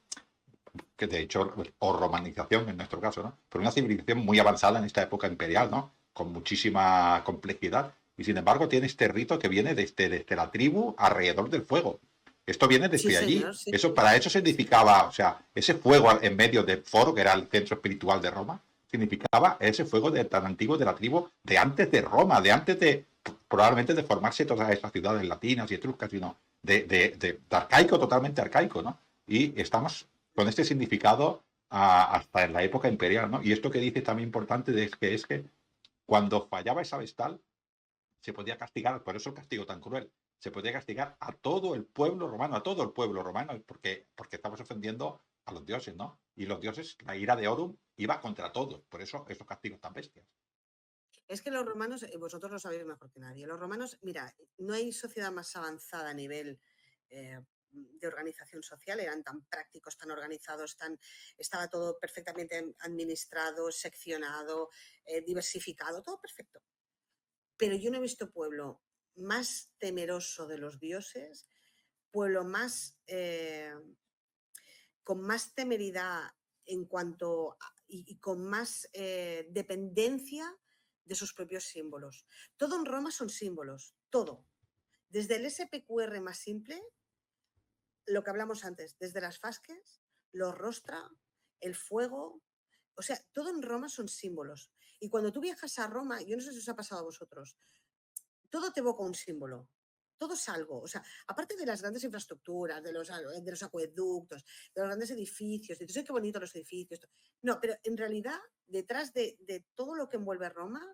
[SPEAKER 1] que de hecho, o romanización en nuestro caso, ¿no? Pero una civilización muy avanzada en esta época imperial, ¿no? Con muchísima complejidad. Y sin embargo tiene este rito que viene desde la tribu alrededor del fuego. Esto viene
[SPEAKER 3] Sí,
[SPEAKER 1] desde allí.
[SPEAKER 3] señor, sí,
[SPEAKER 1] Eso,
[SPEAKER 3] sí,
[SPEAKER 1] para eso
[SPEAKER 3] sí, sí.
[SPEAKER 1] significaba, o sea, ese fuego en medio del foro, que era el centro espiritual de Roma, significaba ese fuego tan antiguo de la tribu de antes de Roma, de antes de probablemente de formarse todas esas ciudades latinas y etruscas, sino de arcaico, totalmente arcaico, ¿no? Y estamos con este significado hasta en la época imperial, ¿no? Y esto que dice también importante es que cuando fallaba esa vestal, se podía castigar, por eso el castigo tan cruel, se podía castigar a todo el pueblo romano, a todo el pueblo romano, porque estamos ofendiendo a los dioses, ¿no? Y los dioses, la ira de Orum iba contra todos, por eso esos castigos tan bestias.
[SPEAKER 3] Es que los romanos, vosotros lo sabéis mejor que nadie, los romanos, mira, no hay sociedad más avanzada a nivel de organización social, eran tan prácticos, tan organizados, estaba todo perfectamente administrado, seccionado, diversificado, todo perfecto. Pero yo no he visto pueblo más temeroso de los dioses, pueblo más con más temeridad en cuanto y con más dependencia de sus propios símbolos. Todo en Roma son símbolos, todo. Desde el SPQR más simple, lo que hablamos antes, desde las fasques, los rostra, el fuego, o sea, todo en Roma son símbolos. Y cuando tú viajas a Roma, yo no sé si os ha pasado a vosotros, todo te evoca un símbolo. Todo es algo. O sea, aparte de las grandes infraestructuras, de los acueductos, de los grandes edificios, dices, ¡ay, qué bonitos los edificios! No, pero en realidad, detrás de todo lo que envuelve Roma,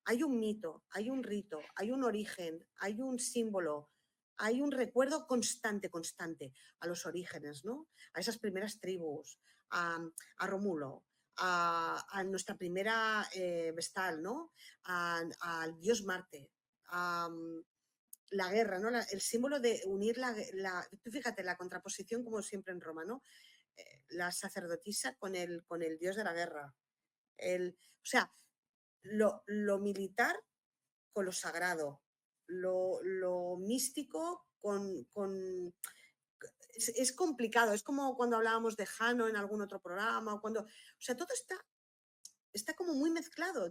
[SPEAKER 3] hay un mito, hay un rito, hay un origen, hay un símbolo, hay un recuerdo constante, constante a los orígenes, ¿no? A esas primeras tribus, a Romulo, a nuestra primera Vestal, ¿no? Al dios Marte, la guerra, ¿no? El símbolo de unir tú fíjate, la contraposición, como siempre en Roma, ¿no? La sacerdotisa con el dios de la guerra. O sea, lo militar con lo sagrado, lo místico con es complicado, es como cuando hablábamos de Jano en algún otro programa, o cuando, o sea, todo está como muy mezclado,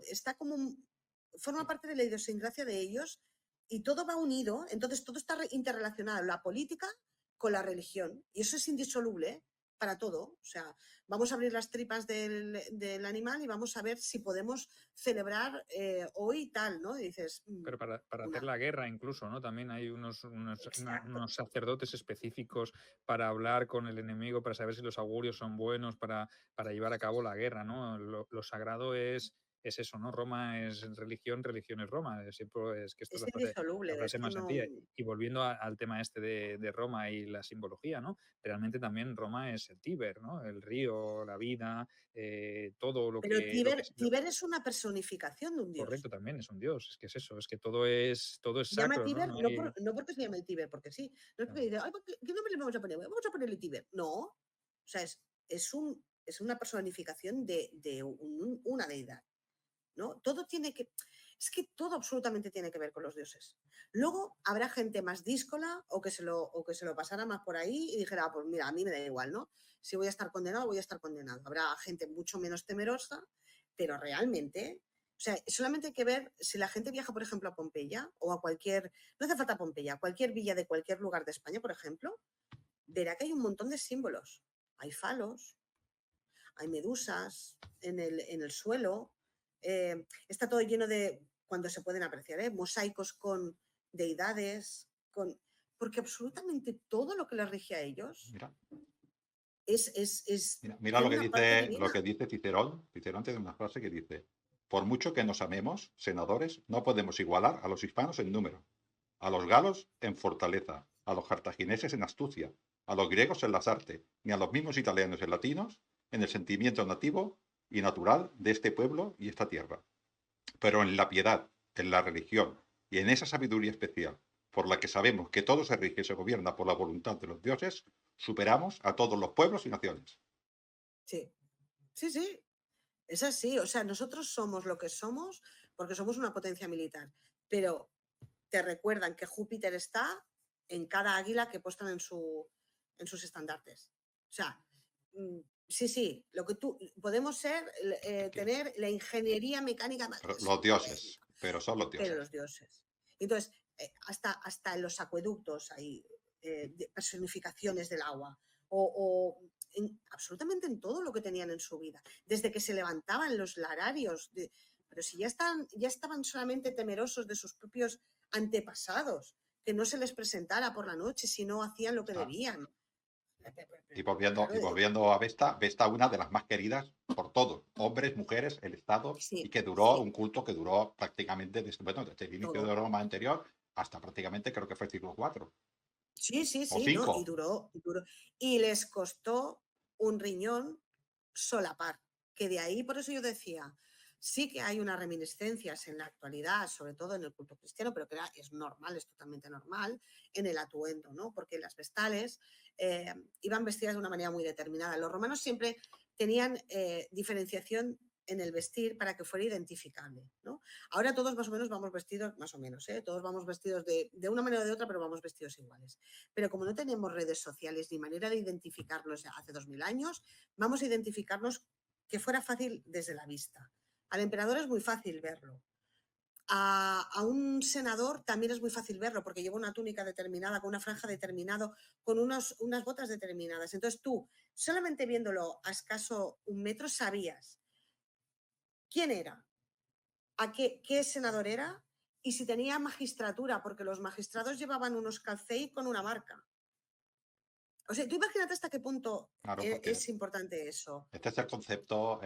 [SPEAKER 3] forma parte de la idiosincrasia de ellos y todo va unido, entonces todo está interrelacionado, la política con la religión, y eso es indisoluble, ¿eh? Para todo. O sea, vamos a abrir las tripas del animal y vamos a ver si podemos celebrar hoy tal, ¿no? Y dices,
[SPEAKER 2] Pero para hacer
[SPEAKER 3] una,
[SPEAKER 2] la guerra incluso, ¿no? También hay unos
[SPEAKER 3] exacto.
[SPEAKER 2] sacerdotes específicos para hablar con el enemigo, para saber si los augurios son buenos, para llevar a cabo la guerra, ¿no? Lo sagrado es eso, ¿no? Roma es religión, religión es Roma. Siempre es que esto es
[SPEAKER 3] Es
[SPEAKER 2] la
[SPEAKER 3] indisoluble,
[SPEAKER 2] frase
[SPEAKER 3] esto
[SPEAKER 2] más
[SPEAKER 3] no.
[SPEAKER 2] sencilla. Y volviendo al tema este de Roma y la simbología, ¿no? Realmente también Roma es el Tíber, ¿no? El río, la vida, todo lo
[SPEAKER 3] Pero
[SPEAKER 2] que,
[SPEAKER 3] Tíber es una personificación de un dios.
[SPEAKER 2] correcto también es un dios. Es que es eso, es que todo es
[SPEAKER 3] Se llama
[SPEAKER 2] sacro, ¿no?
[SPEAKER 3] Tíber
[SPEAKER 2] No
[SPEAKER 3] no,
[SPEAKER 2] hay,
[SPEAKER 3] no porque se llame Tíber, porque sí. No es porque dice, "Ay, ¿qué nombre le vamos a poner? Vamos a ponerle Tíber". No. O sea, es una personificación de una deidad, ¿no? Todo tiene que. Es que todo absolutamente tiene que ver con los dioses. Luego habrá gente más díscola o que se lo pasara más por ahí y dijera, "Ah, pues mira, a mí me da igual, ¿no? Si voy a estar condenado, voy a estar condenado". Habrá gente mucho menos temerosa, pero realmente, o sea, solamente hay que ver si la gente viaja, por ejemplo, a Pompeya o a cualquier, no hace falta Pompeya, a cualquier villa de cualquier lugar de España, por ejemplo, verá que hay un montón de símbolos. Hay falos, hay medusas en el suelo, está todo lleno de, cuando se pueden apreciar, mosaicos con deidades, porque absolutamente todo lo que les rige a ellos
[SPEAKER 1] Mira, mira
[SPEAKER 3] tiene una parte divina.
[SPEAKER 1] lo que dice Cicerón. Cicerón tiene una frase que dice: por mucho que nos amemos, senadores, no podemos igualar a los hispanos en número, a los galos en fortaleza, a los cartagineses en astucia, a los griegos en las artes, ni a los mismos italianos y latinos en el sentimiento nativo y natural de este pueblo y esta tierra. Pero en la piedad, en la religión y en esa sabiduría especial por la que sabemos que todo se rige y se gobierna por la voluntad de los dioses, superamos a todos los pueblos y naciones.
[SPEAKER 3] Sí, sí, sí, es así. O sea, nosotros somos lo que somos porque somos una potencia militar, pero te recuerdan que Júpiter está en cada águila que postan en sus estandartes. O sea, sí, sí, lo que podemos tener la ingeniería mecánica más
[SPEAKER 1] Los dioses,
[SPEAKER 3] estupenda,
[SPEAKER 1] pero son los
[SPEAKER 3] pero
[SPEAKER 1] dioses.
[SPEAKER 3] los dioses. Entonces, hasta en los acueductos hay personificaciones del agua, o absolutamente en todo lo que tenían en su vida, desde que se levantaban los lararios, pero si ya estaban solamente temerosos de sus propios antepasados, que no se les presentara por la noche si no hacían lo que
[SPEAKER 1] Ah,
[SPEAKER 3] debían.
[SPEAKER 1] y
[SPEAKER 3] Claro,
[SPEAKER 1] volviendo a Vesta, una de las más queridas por todos, hombres, mujeres, el Estado, y
[SPEAKER 3] sí,
[SPEAKER 1] que duró
[SPEAKER 3] sí,
[SPEAKER 1] un culto que duró prácticamente desde el inicio
[SPEAKER 3] todo.
[SPEAKER 1] de Roma anterior hasta prácticamente creo que fue el siglo IV
[SPEAKER 3] Sí, sí,
[SPEAKER 1] o
[SPEAKER 3] sí, ¿no? Y
[SPEAKER 1] V.
[SPEAKER 3] duró. Y les costó un riñón solapar, que de ahí, por eso yo decía, sí que hay unas reminiscencias en la actualidad, sobre todo en el culto cristiano, pero que es normal, es totalmente normal, en el atuendo, ¿no? Porque las vestales iban vestidas de una manera muy determinada. Los romanos siempre tenían diferenciación en el vestir para que fuera identificable, ¿no? Ahora todos más o menos vamos vestidos, más o menos, todos vamos vestidos de una manera o de otra, pero vamos vestidos iguales. Pero como no tenemos redes sociales ni manera de identificarnos hace 2000 años, vamos a identificarnos que fuera fácil desde la vista. Al emperador es muy fácil verlo. A un senador también es muy fácil verlo porque lleva una túnica determinada, con una franja determinada, con unas botas determinadas. Entonces tú, solamente viéndolo a escaso un metro, sabías quién era, qué senador era y si tenía magistratura, porque los magistrados llevaban unos calcei con una marca. O sea, tú imagínate hasta qué punto
[SPEAKER 1] Claro, porque
[SPEAKER 3] es importante eso.
[SPEAKER 1] este es el concepto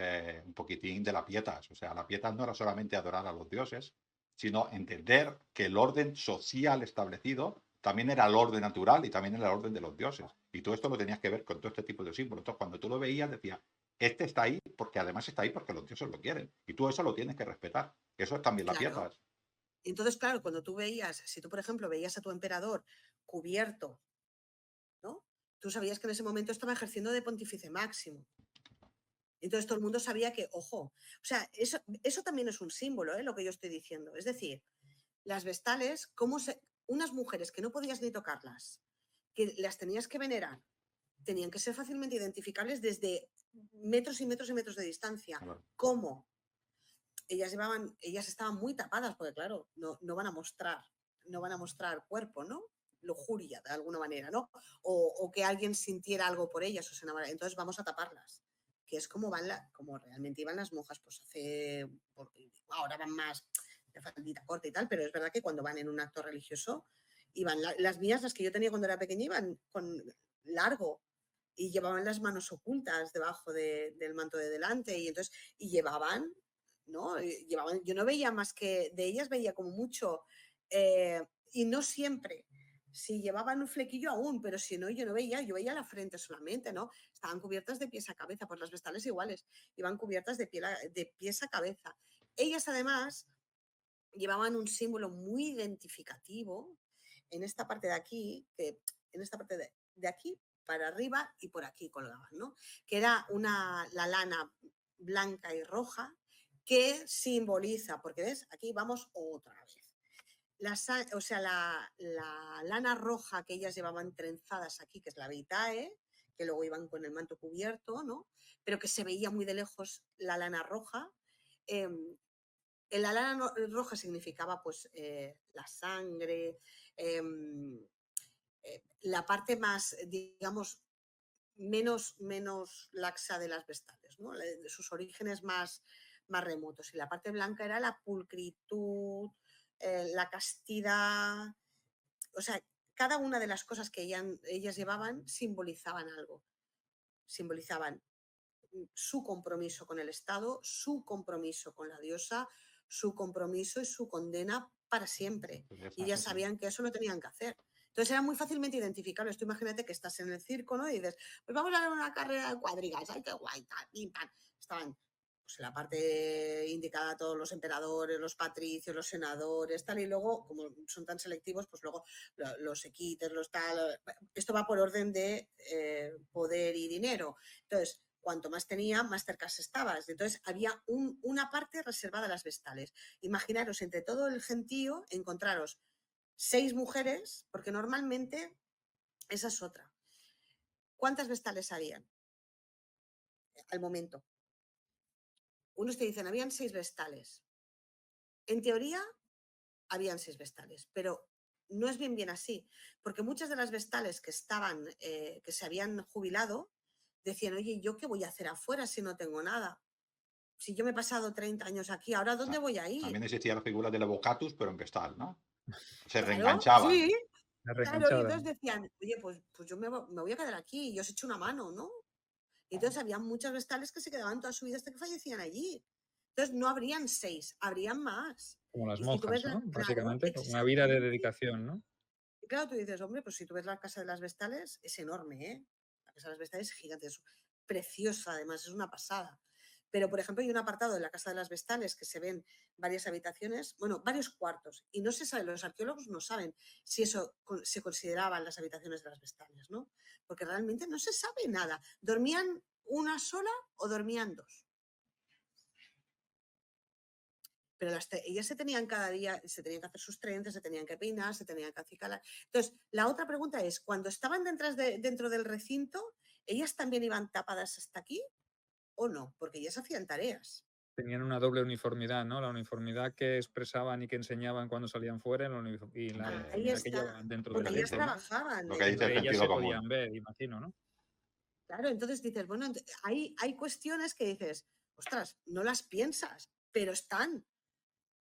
[SPEAKER 1] un poquitín de la pietas. O sea, la pietas no era solamente adorar a los dioses, sino entender que el orden social establecido también era el orden natural y también era el orden de los dioses. Y todo esto lo tenías que ver con todo este tipo de símbolos. Entonces, cuando tú lo veías, decías, este está ahí porque además está ahí porque los dioses lo quieren. Y tú eso lo tienes que respetar. Eso es también la
[SPEAKER 3] Claro.
[SPEAKER 1] pietas.
[SPEAKER 3] Entonces, claro, cuando tú veías, si tú, por ejemplo, veías a tu emperador cubierto, ¿no? Tú sabías que en ese momento estaba ejerciendo de pontífice máximo. Entonces todo el mundo sabía que, ojo, o sea, eso también es un símbolo, lo que yo estoy diciendo. Es decir, las vestales, unas mujeres que no podías ni tocarlas, que las tenías que venerar, tenían que ser fácilmente identificables desde metros y metros y metros de distancia.
[SPEAKER 1] Claro.
[SPEAKER 3] ¿Cómo? Ellas estaban muy tapadas, porque claro, no van a mostrar cuerpo, ¿no? Lujuria, de alguna manera, ¿no? O que alguien sintiera algo por ellas o se enamorara. Entonces vamos a taparlas, que es como como realmente iban las monjas, pues ahora van más de faldita corta y tal, pero es verdad que cuando van en un acto religioso, iban las mías, las que yo tenía cuando era pequeña, iban con largo y llevaban las manos ocultas debajo del manto de delante y llevaban, ¿no? Yo no veía más que de ellas, veía como mucho, y no siempre. Si llevaban un flequillo aún, pero si no, yo veía la frente solamente, ¿no? Estaban cubiertas de pies a cabeza, pues las vestales iguales, iban cubiertas de pies a cabeza. Ellas además llevaban un símbolo muy identificativo en esta parte de aquí, en esta parte de aquí para arriba y por aquí colgaban, ¿no? Que era la lana blanca y roja que simboliza, porque ves, aquí vamos otra vez. La lana roja que ellas llevaban trenzadas aquí, que es la vitae, que luego iban con el manto cubierto, ¿no? Pero que se veía muy de lejos la lana roja. La lana roja significaba pues la sangre, la parte más, digamos, menos laxa de las vestales, ¿no? De sus orígenes más remotos. Y la parte blanca era la pulcritud, la castidad. O sea, cada una de las cosas que ellas llevaban simbolizaban algo. Simbolizaban su compromiso con el Estado, su compromiso con la diosa, su compromiso y su condena para siempre. Y ellas sabían que eso lo tenían que hacer. Entonces era muy fácilmente identificable. Tú imagínate que estás en el circo, ¿no? Y dices, pues vamos a dar una carrera de cuadrigas, ¡ay, qué guay! Tal, pim, pam. Estaban pues, en la parte indicada todos los emperadores, los patricios, los senadores, tal, y luego, como son tan selectivos, pues luego los equites, los tal. Esto va por orden de poder y dinero. Entonces, cuanto más tenía, más cerca estabas. Entonces había una parte reservada a las vestales. Imaginaros entre todo el gentío encontraros 6 mujeres, porque normalmente esa es otra. ¿Cuántas vestales habían al momento? Unos te dicen, habían 6 vestales. En teoría, habían 6 vestales, pero no es bien así, porque muchas de las vestales que estaban, que se habían jubilado, decían, oye, ¿yo qué voy a hacer afuera si no tengo nada? Si yo me he pasado 30 años aquí, ¿ahora dónde voy a ir?
[SPEAKER 1] También existía la figura de la vocatus, pero en vestal, ¿no? Se
[SPEAKER 3] Claro,
[SPEAKER 1] reenganchaban.
[SPEAKER 3] sí,
[SPEAKER 2] La
[SPEAKER 3] claro, y
[SPEAKER 2] reenganchada.
[SPEAKER 3] entonces decían, oye, pues yo me voy a quedar aquí, y os echo una mano, ¿no? Y entonces había muchas vestales que se quedaban toda su vida hasta que fallecían allí. Entonces no habrían 6, habrían más.
[SPEAKER 2] Como las
[SPEAKER 3] Y si tú
[SPEAKER 2] monjas,
[SPEAKER 3] ves
[SPEAKER 2] ¿no?
[SPEAKER 3] claro,
[SPEAKER 2] Básicamente, con una vida de
[SPEAKER 3] exactamente.
[SPEAKER 2] dedicación, ¿no?
[SPEAKER 3] Y claro, tú dices, hombre, pues si tú ves la Casa de las Vestales, es enorme, ¿eh? La Casa de las Vestales es gigante, es preciosa, además, es una pasada. Pero, por ejemplo, hay un apartado de la Casa de las Vestales que se ven varias habitaciones, bueno, varios cuartos, y no se sabe, los arqueólogos no saben si eso se consideraban las habitaciones de las Vestales, ¿no? Porque realmente no se sabe nada. ¿Dormían una sola o dormían 2? Pero ellas se tenían cada día, se tenían que hacer sus trenzas, se tenían que peinar, se tenían que acicalar. Entonces, la otra pregunta es, cuando estaban dentro del recinto, ¿ellas también iban tapadas hasta aquí o no? Porque ellas hacían tareas.
[SPEAKER 2] Tenían una doble uniformidad, ¿no? La uniformidad que expresaban y que enseñaban cuando salían fuera y la
[SPEAKER 3] Ahí
[SPEAKER 2] uniformidad que
[SPEAKER 3] está,
[SPEAKER 2] llevaban dentro
[SPEAKER 3] porque
[SPEAKER 2] del
[SPEAKER 3] ellas
[SPEAKER 2] templo, ¿no?
[SPEAKER 3] trabajaban
[SPEAKER 1] Lo que
[SPEAKER 3] en
[SPEAKER 1] dice el
[SPEAKER 2] Que ellas
[SPEAKER 1] sentido
[SPEAKER 2] se
[SPEAKER 1] común.
[SPEAKER 2] podían ver, imagino, ¿no?
[SPEAKER 3] Claro, entonces dices, bueno, hay cuestiones que dices, ostras, no las piensas, pero están.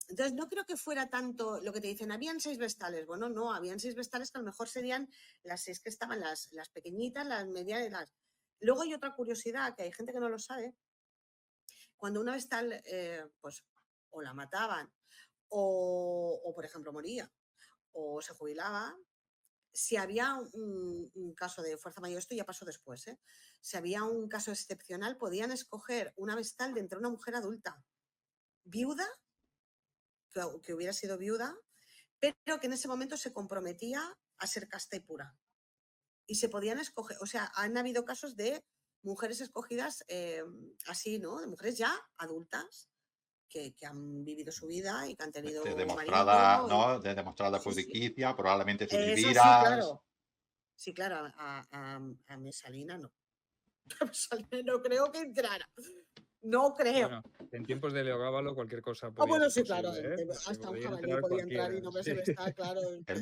[SPEAKER 3] Entonces, no creo que fuera tanto lo que te dicen, habían 6 vestales. Bueno, no, habían 6 vestales que a lo mejor serían las 6 que estaban, las pequeñitas, las medianas y las... Luego hay otra curiosidad, que hay gente que no lo sabe. Cuando una vestal, pues, o la mataban, o, por ejemplo, moría, o se jubilaba, si había un caso de fuerza mayor, esto ya pasó después, ¿eh? Si había un caso excepcional, podían escoger una vestal de entre una mujer adulta, viuda, que hubiera sido viuda, pero que en ese momento se comprometía a ser casta y pura. Y se podían escoger, o sea, han habido casos de mujeres escogidas así, ¿no? De mujeres ya adultas que han vivido su vida y que han tenido marido.
[SPEAKER 1] ¿no? De demostrada
[SPEAKER 3] Sí, sí.
[SPEAKER 1] puriquicia, probablemente sus
[SPEAKER 3] Esa sí,
[SPEAKER 1] vidas.
[SPEAKER 3] claro. Sí, claro, a Mesalina no. A Mesalina no creo que entrara. No creo.
[SPEAKER 2] Bueno, en tiempos de Leogábalo cualquier cosa
[SPEAKER 3] Ah,
[SPEAKER 2] podía
[SPEAKER 3] bueno,
[SPEAKER 2] ser
[SPEAKER 3] sí, claro,
[SPEAKER 2] posible, ¿eh? Porque
[SPEAKER 3] hasta un
[SPEAKER 2] podía
[SPEAKER 3] jabalí
[SPEAKER 2] entrar
[SPEAKER 3] podía entrar y
[SPEAKER 2] cualquiera,
[SPEAKER 3] no me
[SPEAKER 2] sí.
[SPEAKER 3] se me está, claro.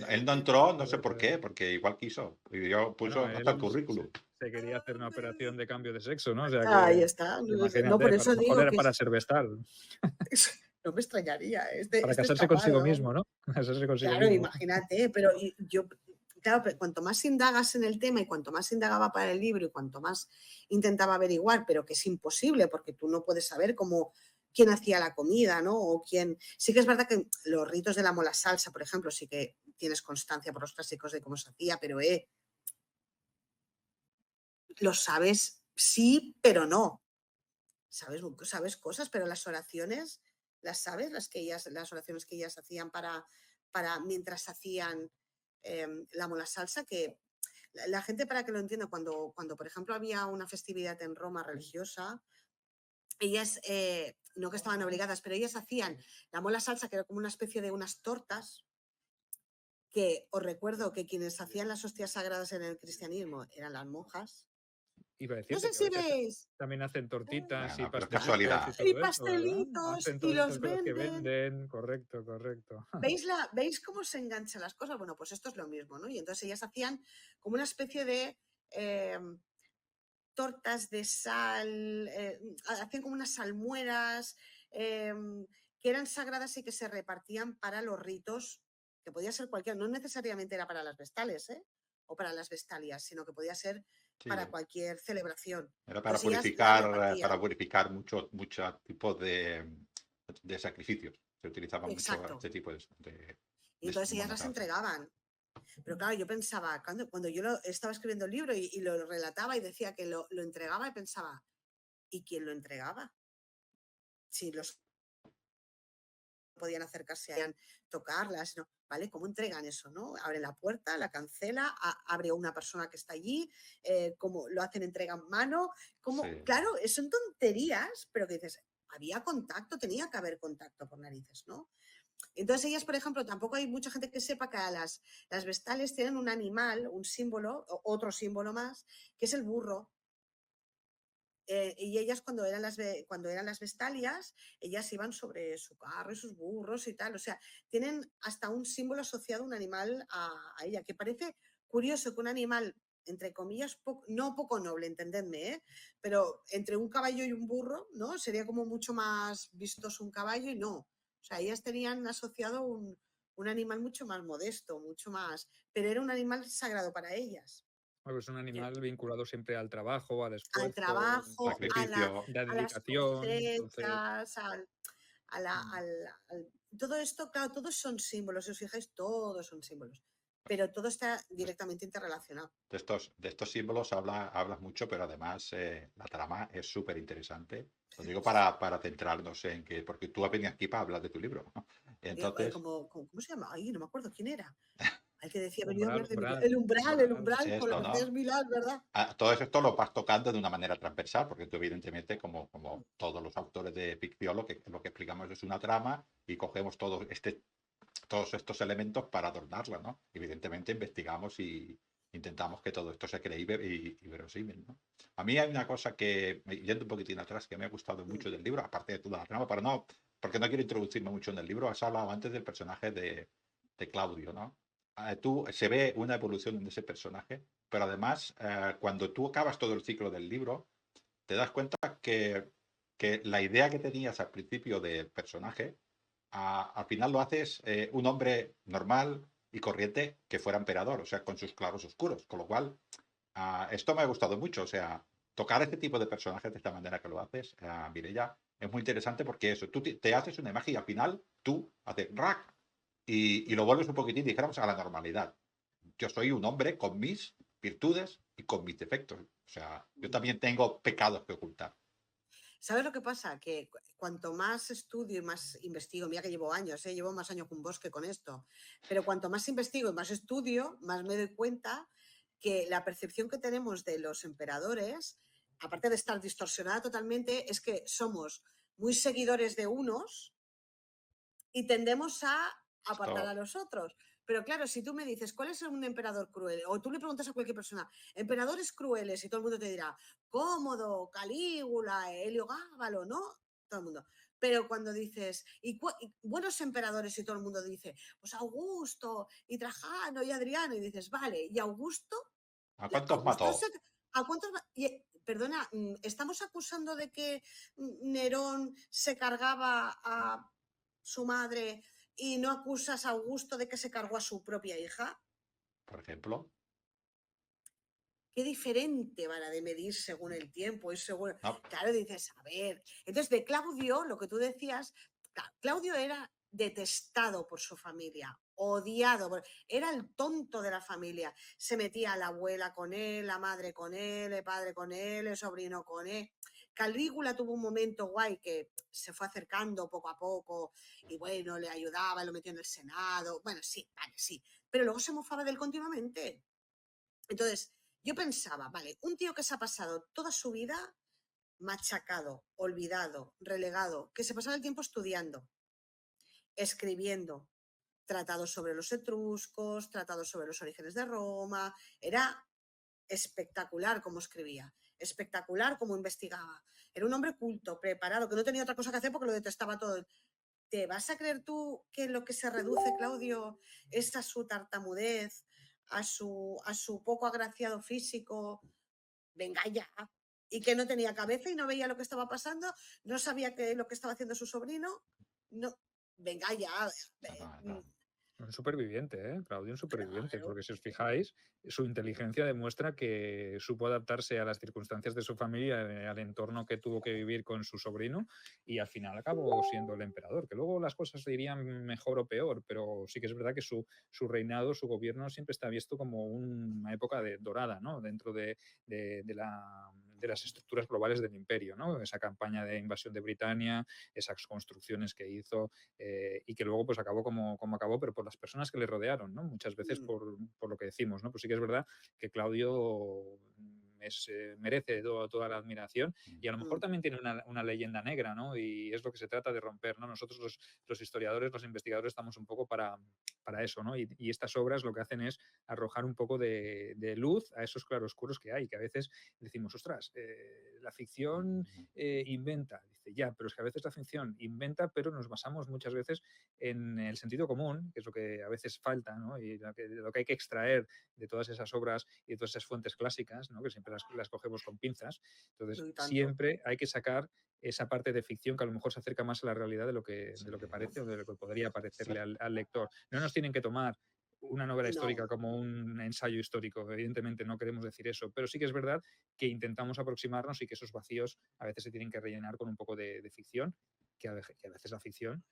[SPEAKER 1] Él no entró, no sé por qué, porque igual quiso. Y yo puso
[SPEAKER 2] Bueno,
[SPEAKER 1] hasta el
[SPEAKER 2] él
[SPEAKER 1] currículum.
[SPEAKER 2] se quería hacer una operación de cambio de sexo, ¿no? O sea
[SPEAKER 3] Ahí
[SPEAKER 2] que,
[SPEAKER 3] está. No,
[SPEAKER 2] imagínate,
[SPEAKER 3] por
[SPEAKER 2] a
[SPEAKER 3] eso
[SPEAKER 2] lo mejor
[SPEAKER 3] digo
[SPEAKER 2] era
[SPEAKER 3] que
[SPEAKER 2] para ser vestal,
[SPEAKER 3] no me extrañaría.
[SPEAKER 2] para
[SPEAKER 3] Este es
[SPEAKER 2] casarse
[SPEAKER 3] capaz,
[SPEAKER 2] consigo
[SPEAKER 3] ¿no?
[SPEAKER 2] mismo, ¿no? Casarse consigo
[SPEAKER 3] Claro,
[SPEAKER 2] mismo.
[SPEAKER 3] imagínate, pero yo, claro, cuanto más indagas en el tema y cuanto más indagaba para el libro y cuanto más intentaba averiguar, pero que es imposible porque tú no puedes saber quién hacía la comida, ¿no? O quién. Sí que es verdad que los ritos de la mola salsa, por ejemplo, sí que tienes constancia por los clásicos de cómo se hacía, pero lo sabes, sí, pero no. Sabes cosas, pero las oraciones, las sabes, las oraciones que ellas hacían para mientras hacían la mola salsa, que la gente, para que lo entienda, cuando por ejemplo había una festividad en Roma religiosa, ellas, no que estaban obligadas, pero ellas hacían la mola salsa, que era como una especie de unas tortas, que os recuerdo que quienes hacían las hostias sagradas en el cristianismo eran las monjas.
[SPEAKER 2] Iba a
[SPEAKER 3] No
[SPEAKER 2] decirte
[SPEAKER 3] sé
[SPEAKER 2] que a
[SPEAKER 3] si
[SPEAKER 2] veces
[SPEAKER 3] veis.
[SPEAKER 2] también hacen tortitas y
[SPEAKER 1] Bueno, pero es
[SPEAKER 2] pastelitos y
[SPEAKER 1] casualidad.
[SPEAKER 3] Y
[SPEAKER 2] todo eso, ¿verdad?
[SPEAKER 3] pastelitos
[SPEAKER 2] Hacen
[SPEAKER 3] y
[SPEAKER 2] todas
[SPEAKER 3] los
[SPEAKER 2] estas cosas que
[SPEAKER 3] venden.
[SPEAKER 2] venden, correcto, correcto.
[SPEAKER 3] ¿Veis cómo se enganchan las cosas? Bueno, pues esto es lo mismo, ¿no? Y entonces ellas hacían como una especie de tortas de sal, hacían como unas salmueras que eran sagradas y que se repartían para los ritos, que podía ser cualquiera, no necesariamente era para las vestales, ¿eh? O para las vestalias, sino que podía ser
[SPEAKER 1] Sí,
[SPEAKER 3] para cualquier celebración.
[SPEAKER 1] era
[SPEAKER 3] Entonces ellas las
[SPEAKER 1] para
[SPEAKER 3] repartían.
[SPEAKER 1] purificar muchos tipos de sacrificios. Se utilizaba mucho
[SPEAKER 3] Exacto.
[SPEAKER 1] este tipo
[SPEAKER 3] Y entonces ellas
[SPEAKER 1] monas
[SPEAKER 3] las
[SPEAKER 1] salsas.
[SPEAKER 3] entregaban. Pero claro, yo pensaba, cuando yo estaba escribiendo el libro y lo relataba y decía que lo entregaba y pensaba, ¿y quién lo entregaba? Si los podían acercarse a tocarlas, ¿no? ¿Vale? ¿Cómo entregan eso, no? Abre la puerta, la cancela, abre una persona que está allí, ¿cómo lo hacen? Entregan mano,
[SPEAKER 1] Sí.
[SPEAKER 3] ¿cómo? Claro, son tonterías, pero que dices, había contacto, tenía que haber contacto por narices, ¿no? Entonces ellas, por ejemplo, tampoco hay mucha gente que sepa que las vestales tienen un animal, un símbolo, otro símbolo más, que es el burro. Y ellas cuando eran las vestalias, ellas iban sobre su carro y sus burros y tal. O sea, tienen hasta un símbolo asociado a un animal a ella, que parece curioso que un animal, entre comillas, no poco noble, entendedme, pero entre un caballo y un burro, ¿no? Sería como mucho más vistoso un caballo y no. O sea, ellas tenían asociado un animal mucho más modesto, mucho más, pero era un animal sagrado para ellas.
[SPEAKER 2] Bueno, es un animal vinculado siempre al trabajo, al
[SPEAKER 3] Al
[SPEAKER 2] esfuerzo,
[SPEAKER 3] trabajo,
[SPEAKER 1] Sacrificio.
[SPEAKER 2] de
[SPEAKER 3] a las
[SPEAKER 2] dedicación. Entonces,
[SPEAKER 3] cosechas, todo esto, claro, todos son símbolos, si os fijáis, todos son símbolos, pero todo está directamente interrelacionado.
[SPEAKER 1] De estos símbolos hablas mucho, pero además la trama es súper interesante. Lo digo
[SPEAKER 3] Sí.
[SPEAKER 1] para centrarnos en que, porque tú has venido aquí para hablar de tu libro, ¿no? Entonces,
[SPEAKER 3] ¿Cómo se llama? Ay, no me acuerdo quién era. Al que decía, venido a
[SPEAKER 2] umbral,
[SPEAKER 3] hablar de mi libro.
[SPEAKER 2] umbral,
[SPEAKER 3] El
[SPEAKER 2] umbral.
[SPEAKER 3] umbral, con lo
[SPEAKER 1] esto,
[SPEAKER 3] que hacías
[SPEAKER 1] ¿no?
[SPEAKER 3] Milán, ¿verdad?
[SPEAKER 1] Todo esto lo vas tocando de una manera transversal, porque tú evidentemente, como todos los autores de ficción, lo que explicamos es una trama y cogemos todos estos elementos para adornarla, ¿no? Evidentemente investigamos y intentamos que todo esto sea creíble y verosímil, ¿no? A mí hay una cosa que, yendo un poquitín atrás, que me ha gustado mucho del libro, aparte de toda la trama, porque no quiero introducirme mucho en el libro. Has hablado antes del personaje de Claudio, ¿no? Se ve una evolución en ese personaje, pero además, cuando tú acabas todo el ciclo del libro, te das cuenta que la idea que tenías al principio del personaje, al final lo haces un hombre normal y corriente que fuera emperador, o sea, con sus claros oscuros. Con lo cual, esto me ha gustado mucho, o sea, tocar este tipo de personajes de esta manera que lo haces, Mireia, es muy interesante porque eso, tú te haces una imagen y al final tú haces rack y lo vuelves un poquitín, dijéramos, a la normalidad. Yo soy un hombre con mis virtudes y con mis defectos. O sea, yo también tengo pecados que ocultar.
[SPEAKER 3] ¿Sabes lo que pasa? Que cuanto más estudio y más investigo, mira que llevo años, llevo más años con Bosque con esto, pero cuanto más investigo y más estudio, más me doy cuenta que la percepción que tenemos de los emperadores, aparte de estar distorsionada totalmente, es que somos muy seguidores de unos y tendemos a apartar a
[SPEAKER 1] Esto,
[SPEAKER 3] los otros. Pero claro, si tú me dices, ¿cuál es un emperador cruel? O tú le preguntas a cualquier persona, emperadores crueles, y todo el mundo te dirá, Cómodo, Calígula, Heliogábalo, ¿no? Todo el mundo. Pero cuando dices, y buenos emperadores, y todo el mundo dice, pues Augusto, y Trajano, y Adriano, y dices, vale, ¿y Augusto?
[SPEAKER 1] ¿A cuántos
[SPEAKER 3] Augusto
[SPEAKER 1] mató?
[SPEAKER 3] ¿A cuántos? Perdona, ¿estamos acusando de que Nerón se cargaba a su madre y no acusas a Augusto de que se cargó a su propia hija?
[SPEAKER 1] Por ejemplo.
[SPEAKER 3] Qué diferente van a de medir según el tiempo y según...
[SPEAKER 1] No,
[SPEAKER 3] Claro, dices, a ver. Entonces, de Claudio, lo que tú decías, Claudio era detestado por su familia, odiado, era el tonto de la familia. Se metía la abuela con él, la madre con él, el padre con él, el sobrino con él. Calígula tuvo un momento guay que se fue acercando poco a poco y bueno, le ayudaba, lo metió en el Senado. Bueno, sí, vale, sí. Pero luego se mofaba de él continuamente. Entonces, yo pensaba, vale, un tío que se ha pasado toda su vida machacado, olvidado, relegado, que se pasaba el tiempo estudiando, escribiendo tratados sobre los etruscos, tratados sobre los orígenes de Roma, era espectacular como escribía, espectacular como investigaba. Era un hombre culto, preparado, que no tenía otra cosa que hacer porque lo detestaba todo. ¿Te vas a creer tú que lo que se reduce, Claudio, es a su tartamudez, a su poco agraciado físico? Venga ya. Y que no tenía cabeza y no veía lo que estaba pasando, no sabía lo que estaba haciendo su sobrino. No, venga ya.
[SPEAKER 2] Un superviviente, ¿eh? Claudio, un superviviente,
[SPEAKER 3] Claro.
[SPEAKER 2] porque si os fijáis, su inteligencia demuestra que supo adaptarse a las circunstancias de su familia, al entorno que tuvo que vivir con su sobrino, y al final acabó siendo el emperador, que luego las cosas se irían mejor o peor, pero sí que es verdad que su reinado, su gobierno siempre está visto como una época dorada, ¿no? Dentro de las estructuras globales del imperio, ¿no? Esa campaña de invasión de Britania, esas construcciones que hizo, y que luego pues acabó como acabó, pero por las personas que le rodearon, ¿no? Muchas veces por lo que decimos, ¿no? Pues sí que es verdad que Claudio merece toda la admiración y a lo mejor también tiene una leyenda negra, ¿no? Y es lo que se trata de romper, ¿no? Nosotros los historiadores, los investigadores estamos un poco para eso, ¿no? Y estas obras lo que hacen es arrojar un poco de luz a esos claroscuros que hay, que a veces decimos, ostras, la ficción inventa, dice, ya, pero es que a veces la ficción inventa, pero nos basamos muchas veces en el sentido común, que es lo que a veces falta, ¿no? Y lo que hay que extraer de todas esas obras y de todas esas fuentes clásicas, ¿no? Que siempre las cogemos con pinzas. Entonces,
[SPEAKER 3] No,
[SPEAKER 2] siempre hay que sacar esa parte de ficción que a lo mejor se acerca más a la realidad de lo que parece o de lo que podría parecerle al lector. No nos tienen que tomar una novela histórica como un ensayo histórico, evidentemente no queremos decir eso, pero sí que es verdad que intentamos aproximarnos y que esos vacíos a veces se tienen que rellenar con un poco de ficción, que a veces la ficción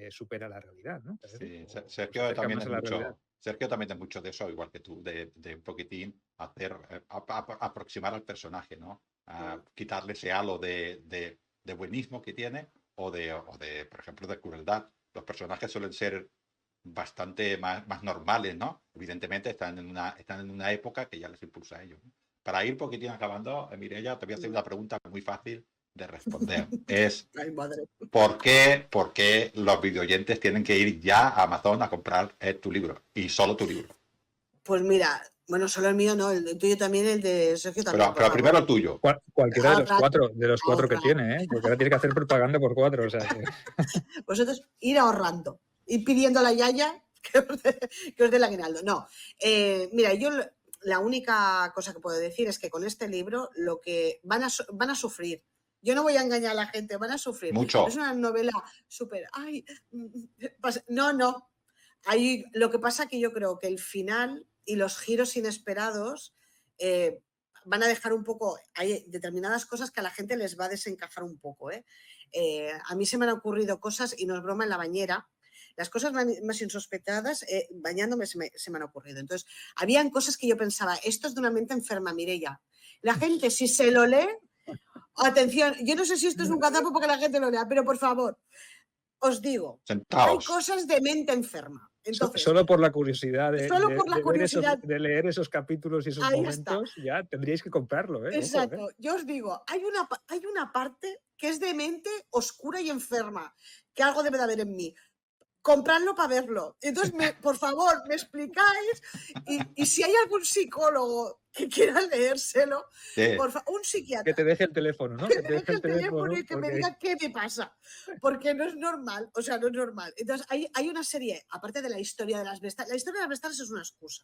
[SPEAKER 2] supera la realidad, ¿no?
[SPEAKER 1] Sí,
[SPEAKER 2] O se
[SPEAKER 1] Sergio
[SPEAKER 2] acerca
[SPEAKER 1] también
[SPEAKER 2] más
[SPEAKER 1] es
[SPEAKER 2] a la realidad.
[SPEAKER 1] mucho, Sergio también es mucho de eso, igual que tú, de un poquitín hacer, aproximar al personaje, ¿no? A quitarle ese halo de buenismo que tiene o de, por ejemplo, de crueldad. Los personajes suelen ser bastante más normales, ¿no? Evidentemente están en una época que ya les impulsa a ellos, ¿no? Para ir poquitín acabando, Mireia, te voy a hacer una pregunta muy fácil de responder. Es,
[SPEAKER 3] Ay, madre.
[SPEAKER 1] ¿por qué los videoyentes tienen que ir ya a Amazon a comprar tu libro? Y solo tu libro.
[SPEAKER 3] Pues mira, bueno, solo el mío no, el tuyo también, el de Sergio también, por
[SPEAKER 1] Pero
[SPEAKER 3] favor.
[SPEAKER 1] primero el tuyo.
[SPEAKER 2] Cualquiera de los cuatro que
[SPEAKER 3] Ahorrar.
[SPEAKER 2] tiene, ¿eh? Porque ahora tiene que hacer propaganda por 4. O sea que...
[SPEAKER 3] Vosotros ir ahorrando, ir pidiendo a la yaya que os dé el aguinaldo. No, mira, yo la única cosa que puedo decir es que con este libro lo que van a sufrir. Yo no voy a engañar a la gente, van a sufrir.
[SPEAKER 1] Mucho.
[SPEAKER 3] Es una novela súper... Ay, no. Ahí, lo que pasa que yo creo que el final y los giros inesperados van a dejar un poco... Hay determinadas cosas que a la gente les va a desencajar un poco. A mí se me han ocurrido cosas, y no es broma, en la bañera. Las cosas más insospechadas, bañándome, se me han ocurrido. Entonces, habían cosas que yo pensaba, esto es de una mente enferma, Mireia. La gente, si se lo lee, atención, yo no sé si esto es un cazapo porque la gente lo lea, pero por favor, os digo,
[SPEAKER 1] Sentaos.
[SPEAKER 3] hay cosas de mente enferma. Entonces,
[SPEAKER 2] solo por la curiosidad de leer esos capítulos y esos momentos, ya tendríais que comprarlo, ¿eh?
[SPEAKER 3] Exacto.
[SPEAKER 2] Ojo, ¿eh?
[SPEAKER 3] Yo os digo, hay una parte que es de mente oscura y enferma, que algo debe de haber en mí. compradlo para verlo. Entonces, por favor, me explicáis y si hay algún psicólogo que quiera leérselo,
[SPEAKER 1] Sí.
[SPEAKER 3] por favor, un
[SPEAKER 2] Que
[SPEAKER 3] psiquiatra.
[SPEAKER 2] te deje el teléfono, ¿no?
[SPEAKER 3] Que me deje el teléfono y que me
[SPEAKER 2] porque-
[SPEAKER 3] diga qué me pasa, porque no es normal, o sea, no es normal. Entonces, hay una serie, aparte de la historia de las vestales, la historia de las vestales es una excusa.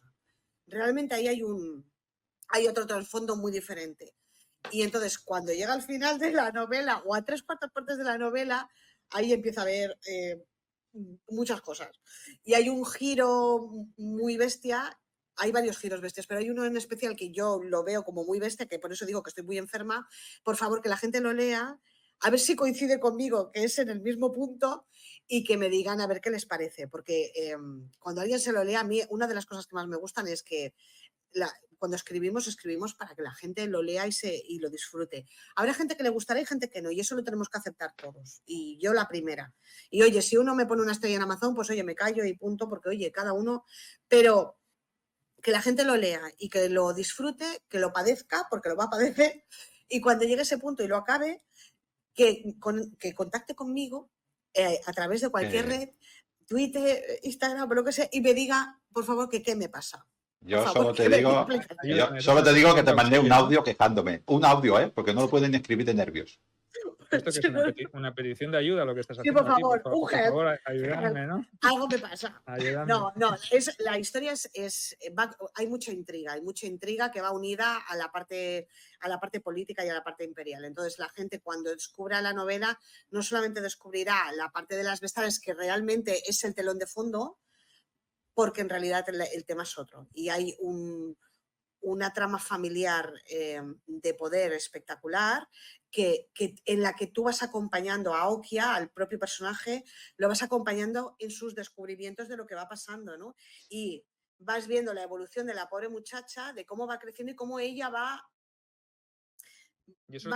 [SPEAKER 3] Realmente ahí hay otro trasfondo muy diferente. Y entonces, cuando llega al final de la novela o a 3/4 partes de la novela, ahí empieza a haber muchas cosas. Y hay un giro muy bestia. Hay varios giros bestias, pero hay uno en especial que yo lo veo como muy bestia, que por eso digo que estoy muy enferma. Por favor, que la gente lo lea, a ver si coincide conmigo, que es en el mismo punto, y que me digan a ver qué les parece. Porque cuando alguien se lo lea, a mí una de las cosas que más me gustan es que cuando escribimos para que la gente lo lea y lo disfrute. Habrá gente que le gustará y gente que no, y eso lo tenemos que aceptar todos. Y yo la primera. Y oye, si uno me pone una estrella en Amazon, pues oye, me callo y punto, porque oye, cada uno... Pero que la gente lo lea y que lo disfrute, que lo padezca, porque lo va a padecer, y cuando llegue a ese punto y lo acabe, que contacte conmigo a través de cualquier red, Twitter, Instagram, lo que sea, y me diga, por favor, que qué me pasa.
[SPEAKER 1] Yo
[SPEAKER 3] Por
[SPEAKER 1] solo
[SPEAKER 3] favor,
[SPEAKER 1] te
[SPEAKER 3] que me
[SPEAKER 1] digo,
[SPEAKER 3] dé explicaciones.
[SPEAKER 1] yo solo te digo que te mandé un audio quejándome. Un audio, porque no lo pueden escribir de nervios.
[SPEAKER 2] Esto que es una petición de ayuda lo que estás
[SPEAKER 3] Sí,
[SPEAKER 2] haciendo
[SPEAKER 3] por
[SPEAKER 2] aquí,
[SPEAKER 3] favor,
[SPEAKER 2] por favor, ayúdame, ¿no?
[SPEAKER 3] Algo me pasa.
[SPEAKER 2] Ayúdame.
[SPEAKER 3] No, la historia hay mucha intriga que va unida a la parte política y a la parte imperial. Entonces, la gente cuando descubra la novela no solamente descubrirá la parte de las vestales, que realmente es el telón de fondo, porque en realidad el tema es otro. Y hay una trama familiar de poder espectacular en la que tú vas acompañando a Okia, al propio personaje, lo vas acompañando en sus descubrimientos de lo que va pasando, ¿no? Y vas viendo la evolución de la pobre muchacha, de cómo va creciendo y cómo ella va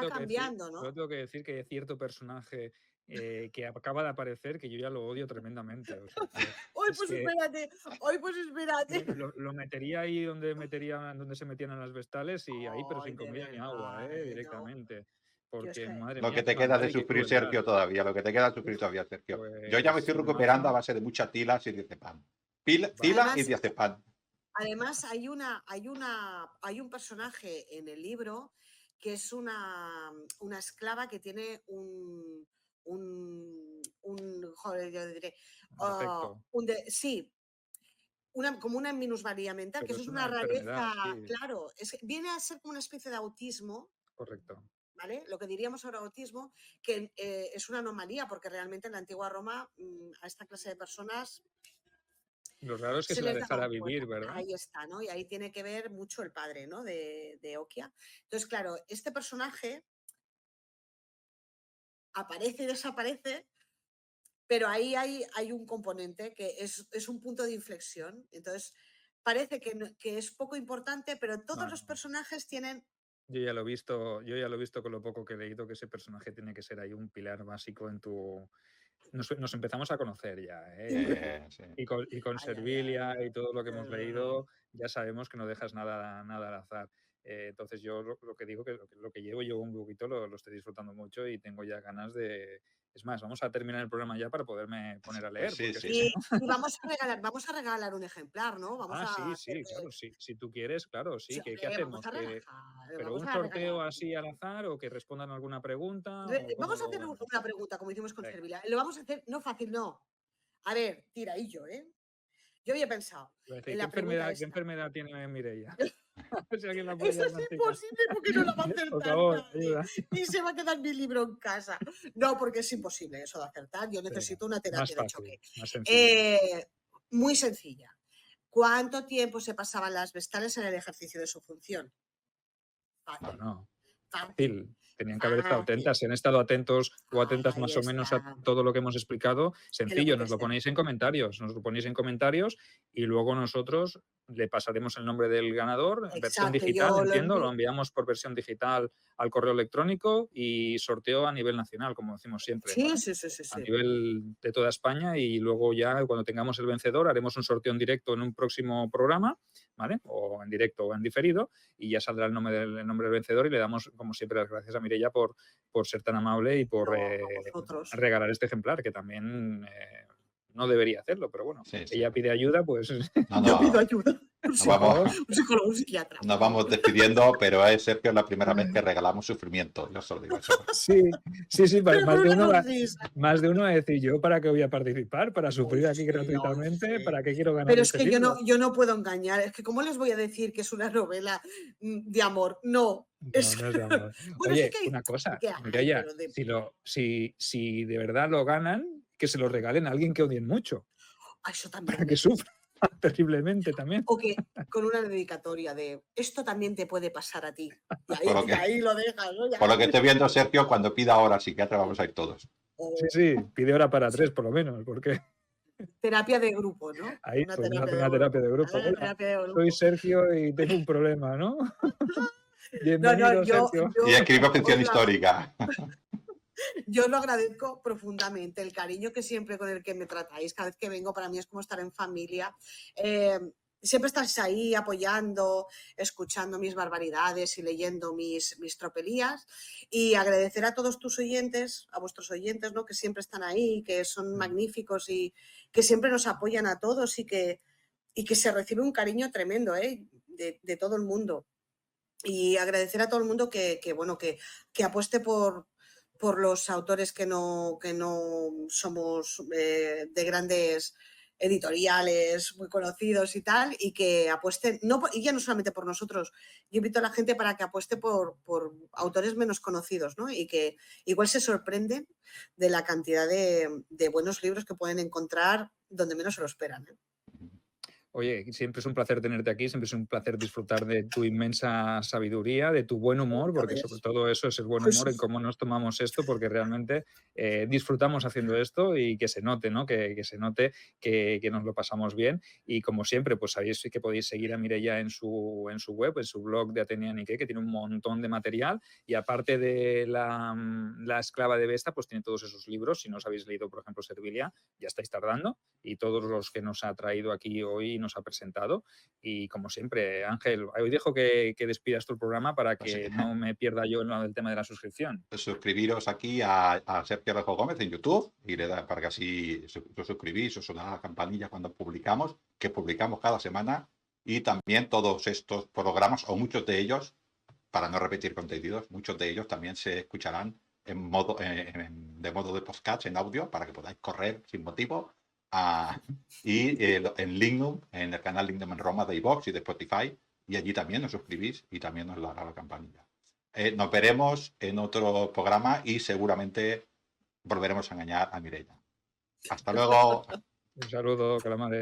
[SPEAKER 3] cambiando, ¿no?
[SPEAKER 2] Yo tengo que decir que hay cierto personaje que acaba de aparecer que yo ya lo odio tremendamente. O sea,
[SPEAKER 3] ¡Hoy pues espérate!
[SPEAKER 2] Lo metería ahí donde se metían en las vestales y ahí, pero sin comida ni agua, directamente. Porque, madre
[SPEAKER 1] Lo
[SPEAKER 2] mía,
[SPEAKER 1] que te
[SPEAKER 2] qué
[SPEAKER 1] queda
[SPEAKER 2] maldad
[SPEAKER 1] de
[SPEAKER 2] y qué
[SPEAKER 1] sufrir,
[SPEAKER 2] crueldad.
[SPEAKER 1] Sergio, todavía. Lo que te queda de sufrir todavía, Sergio. Yo ya me estoy
[SPEAKER 2] Pues
[SPEAKER 1] recuperando a
[SPEAKER 2] nada.
[SPEAKER 1] base de muchas tilas y diazepam. Tila
[SPEAKER 3] Además,
[SPEAKER 1] y diazepam.
[SPEAKER 3] Además, hay un personaje en el libro que es una esclava que tiene joder, yo diré,
[SPEAKER 2] Defecto.
[SPEAKER 3] sí, como una minusvalía mental, que
[SPEAKER 2] Pero
[SPEAKER 3] eso
[SPEAKER 2] es
[SPEAKER 3] es
[SPEAKER 2] una
[SPEAKER 3] una
[SPEAKER 2] enfermedad,
[SPEAKER 3] rareza,
[SPEAKER 2] sí,
[SPEAKER 3] claro, viene a ser como una especie de autismo,
[SPEAKER 2] correcto.
[SPEAKER 3] ¿vale? Lo que diríamos ahora autismo, que es una anomalía, porque realmente en la antigua Roma a esta clase de personas
[SPEAKER 2] Lo raro es que
[SPEAKER 3] se
[SPEAKER 2] se la
[SPEAKER 3] les daba
[SPEAKER 2] dejara
[SPEAKER 3] un
[SPEAKER 2] vivir,
[SPEAKER 3] puerta.
[SPEAKER 2] ¿verdad?
[SPEAKER 3] Ahí está, ¿no? Y ahí tiene que ver mucho el padre, ¿no? De Okia. Entonces, claro, este personaje aparece y desaparece, pero ahí hay un componente que es un punto de inflexión. Entonces, parece que es poco importante, pero todos los personajes tienen...
[SPEAKER 2] Yo ya lo he visto con lo poco que he leído, que ese personaje tiene que ser ahí un pilar básico en tu... Nos empezamos a conocer ya, ¿eh?
[SPEAKER 1] Sí.
[SPEAKER 2] Y con
[SPEAKER 3] Ay,
[SPEAKER 2] Servilia y todo lo que hemos
[SPEAKER 3] no.
[SPEAKER 2] leído, ya sabemos que no dejas nada al azar. Entonces yo lo que digo, que lo que llevo un poquito, lo estoy disfrutando mucho y tengo ya ganas de... Es más, vamos a terminar el programa ya para poderme poner a leer.
[SPEAKER 1] Pues sí,
[SPEAKER 2] Porque
[SPEAKER 1] sí.
[SPEAKER 2] si
[SPEAKER 3] Y
[SPEAKER 2] no...
[SPEAKER 3] vamos a regalar un ejemplar, ¿no? Vamos a
[SPEAKER 2] sí,
[SPEAKER 3] hacerle...
[SPEAKER 2] claro, si tú quieres, claro, sí.
[SPEAKER 3] Sí,
[SPEAKER 2] ¿Qué
[SPEAKER 3] hombre, vamos
[SPEAKER 2] hacemos?
[SPEAKER 3] a relajar,
[SPEAKER 2] ¿Pero
[SPEAKER 3] vamos
[SPEAKER 2] un
[SPEAKER 3] a regalar.
[SPEAKER 2] sorteo así al azar o que respondan alguna pregunta? ¿O cómo
[SPEAKER 3] Vamos a hacer
[SPEAKER 2] lo...?
[SPEAKER 3] una pregunta, como hicimos con
[SPEAKER 2] Venga.
[SPEAKER 3] Servilia. Lo vamos a hacer, no fácil, no. A ver, tiradillo, ¿eh? Yo había pensado
[SPEAKER 2] Iba a decir,
[SPEAKER 3] en
[SPEAKER 2] ¿qué
[SPEAKER 3] la pregunta
[SPEAKER 2] enfermedad, qué
[SPEAKER 3] esta.
[SPEAKER 2] enfermedad tiene Mireia? A ver si alguien la puede
[SPEAKER 3] Eso es
[SPEAKER 2] diagnosticar.
[SPEAKER 3] imposible porque no lo va a acertar
[SPEAKER 2] Por favor,
[SPEAKER 3] nadie.
[SPEAKER 2] ayuda.
[SPEAKER 3] Y se va a quedar mi libro en casa. No, porque es imposible eso de acertar. Yo necesito una
[SPEAKER 2] Más
[SPEAKER 3] terapia de
[SPEAKER 2] fácil,
[SPEAKER 3] choque.
[SPEAKER 2] más sencillo.
[SPEAKER 3] Muy sencilla. ¿Cuánto tiempo se pasaban las vestales en el ejercicio de su función? Fácil.
[SPEAKER 2] Bueno,
[SPEAKER 3] Fácil.
[SPEAKER 2] fácil. Tenían que haber estado
[SPEAKER 3] Fácil.
[SPEAKER 2] atentas. Si han estado atentos o atentas
[SPEAKER 3] Ahí
[SPEAKER 2] más o menos a
[SPEAKER 3] está.
[SPEAKER 2] todo lo que hemos explicado, sencillo, nos lo
[SPEAKER 3] contesté.
[SPEAKER 2] ponéis en comentarios. Nos lo ponéis en comentarios y luego nosotros le pasaremos el nombre del ganador, versión
[SPEAKER 3] Exacto,
[SPEAKER 2] digital,
[SPEAKER 3] yo
[SPEAKER 2] entiendo, lo enviamos por versión digital al correo electrónico y sorteo a nivel nacional, como decimos siempre.
[SPEAKER 3] Sí,
[SPEAKER 2] ¿vale?
[SPEAKER 3] sí.
[SPEAKER 2] A nivel de toda España y luego ya cuando tengamos el vencedor haremos un sorteo en directo en un próximo programa, ¿vale? O en directo o en diferido y ya saldrá el nombre del vencedor y le damos, como siempre, las gracias a Mireia por ser tan amable y por
[SPEAKER 3] No, a vosotros.
[SPEAKER 2] regalar este ejemplar, que también No debería hacerlo, pero bueno,
[SPEAKER 1] Sí, sí.
[SPEAKER 2] ella pide ayuda, pues
[SPEAKER 1] No,
[SPEAKER 3] Yo pido
[SPEAKER 1] no,
[SPEAKER 3] ayuda. Un
[SPEAKER 1] nos vamos,
[SPEAKER 3] psicólogo, un psicólogo, un psiquiatra.
[SPEAKER 1] nos vamos despidiendo, pero es Sergio la primera vez que regalamos sufrimiento. Yo solo digo eso.
[SPEAKER 2] sí,
[SPEAKER 3] Pero
[SPEAKER 2] más
[SPEAKER 3] con
[SPEAKER 2] de
[SPEAKER 3] una
[SPEAKER 2] uno va,
[SPEAKER 3] sonrisa.
[SPEAKER 2] más de uno va a decir, ¿yo para qué voy a participar? ¿Para sufrir
[SPEAKER 3] Hoy
[SPEAKER 2] aquí
[SPEAKER 3] sí,
[SPEAKER 2] gratuitamente?
[SPEAKER 3] hoy sí.
[SPEAKER 2] ¿Para qué quiero ganar
[SPEAKER 3] Pero es
[SPEAKER 2] este
[SPEAKER 3] que
[SPEAKER 2] libro?
[SPEAKER 3] yo no puedo engañar. Es que, ¿cómo les voy a decir que es una novela de amor? No.
[SPEAKER 2] No, no es de amor.
[SPEAKER 3] Bueno, sí
[SPEAKER 2] Oye,
[SPEAKER 3] que hay,
[SPEAKER 2] una cosa,
[SPEAKER 3] que hay,
[SPEAKER 2] Mireia,
[SPEAKER 3] pero de...
[SPEAKER 2] si de verdad lo ganan, que se lo regalen a alguien que odien mucho,
[SPEAKER 3] Eso también.
[SPEAKER 2] para que sufra terriblemente también.
[SPEAKER 3] O que con una dedicatoria de esto también te puede pasar a ti.
[SPEAKER 1] Por
[SPEAKER 3] Y ahí lo dejas, ¿no? Ya.
[SPEAKER 1] Por lo que estoy viendo, Sergio, cuando pida ahora al psiquiatra vamos a ir todos.
[SPEAKER 2] Sí, pide hora para 3 por lo menos, porque
[SPEAKER 3] Terapia de grupo, ¿no?
[SPEAKER 2] ahí
[SPEAKER 3] Una
[SPEAKER 2] pues vamos a hacer
[SPEAKER 3] terapia
[SPEAKER 2] una terapia de grupo.
[SPEAKER 3] Una
[SPEAKER 2] Hola,
[SPEAKER 3] terapia de grupo.
[SPEAKER 2] soy Sergio y tengo un problema, ¿no?
[SPEAKER 3] No,
[SPEAKER 2] Bienvenido, Sergio.
[SPEAKER 1] Y escribo ficción
[SPEAKER 3] os lo-
[SPEAKER 1] histórica.
[SPEAKER 3] Yo lo agradezco profundamente, el cariño que siempre con el que me tratáis. Cada vez que vengo, para mí es como estar en familia. Siempre estáis ahí apoyando, escuchando mis barbaridades y leyendo mis tropelías. Y agradecer a todos tus oyentes, a vuestros oyentes, ¿no? Que siempre están ahí, que son magníficos y que siempre nos apoyan a todos y que se recibe un cariño tremendo, de todo el mundo. Y agradecer a todo el mundo que apueste por los autores que no somos de grandes editoriales muy conocidos y tal, y que apuesten, y ya no solamente por nosotros, yo invito a la gente para que apueste por autores menos conocidos, ¿no? Y que igual se sorprenden de la cantidad de buenos libros que pueden encontrar donde menos se lo esperan, ¿eh?
[SPEAKER 2] Oye, siempre es un placer tenerte aquí, siempre es un placer disfrutar de tu inmensa sabiduría, de tu buen humor, porque sobre todo eso es el buen humor en cómo nos tomamos esto, porque realmente disfrutamos haciendo esto y que se note, ¿no? Que se note que nos lo pasamos bien. Y como siempre, pues sabéis que podéis seguir a Mireia en su web, en su blog de Atenea Nikkei, que tiene un montón de material. Y aparte de la esclava de Vesta, pues tiene todos esos libros. Si no os habéis leído, por ejemplo, Servilia, ya estáis tardando. Y todos los que nos ha traído aquí hoy nos ha presentado. Y como siempre, Ángel, hoy dejo que despidas tu programa para que no me pierda yo el tema de la suscripción.
[SPEAKER 1] Suscribiros aquí a Sergio Alejo Gómez en YouTube y le da para que así os suscribís, os sonará la campanilla cuando publicamos, que publicamos cada semana, y también todos estos programas, o muchos de ellos, para no repetir contenidos, muchos de ellos también se escucharán de modo de podcast, en audio, para que podáis correr sin motivo. Y en Lignum, en el canal Lignum en Roma de iVoox y de Spotify, y allí también os suscribís y también os dará la campanilla. Nos veremos en otro programa y seguramente volveremos a engañar a Mireia. Hasta luego.
[SPEAKER 2] Un saludo, calamares.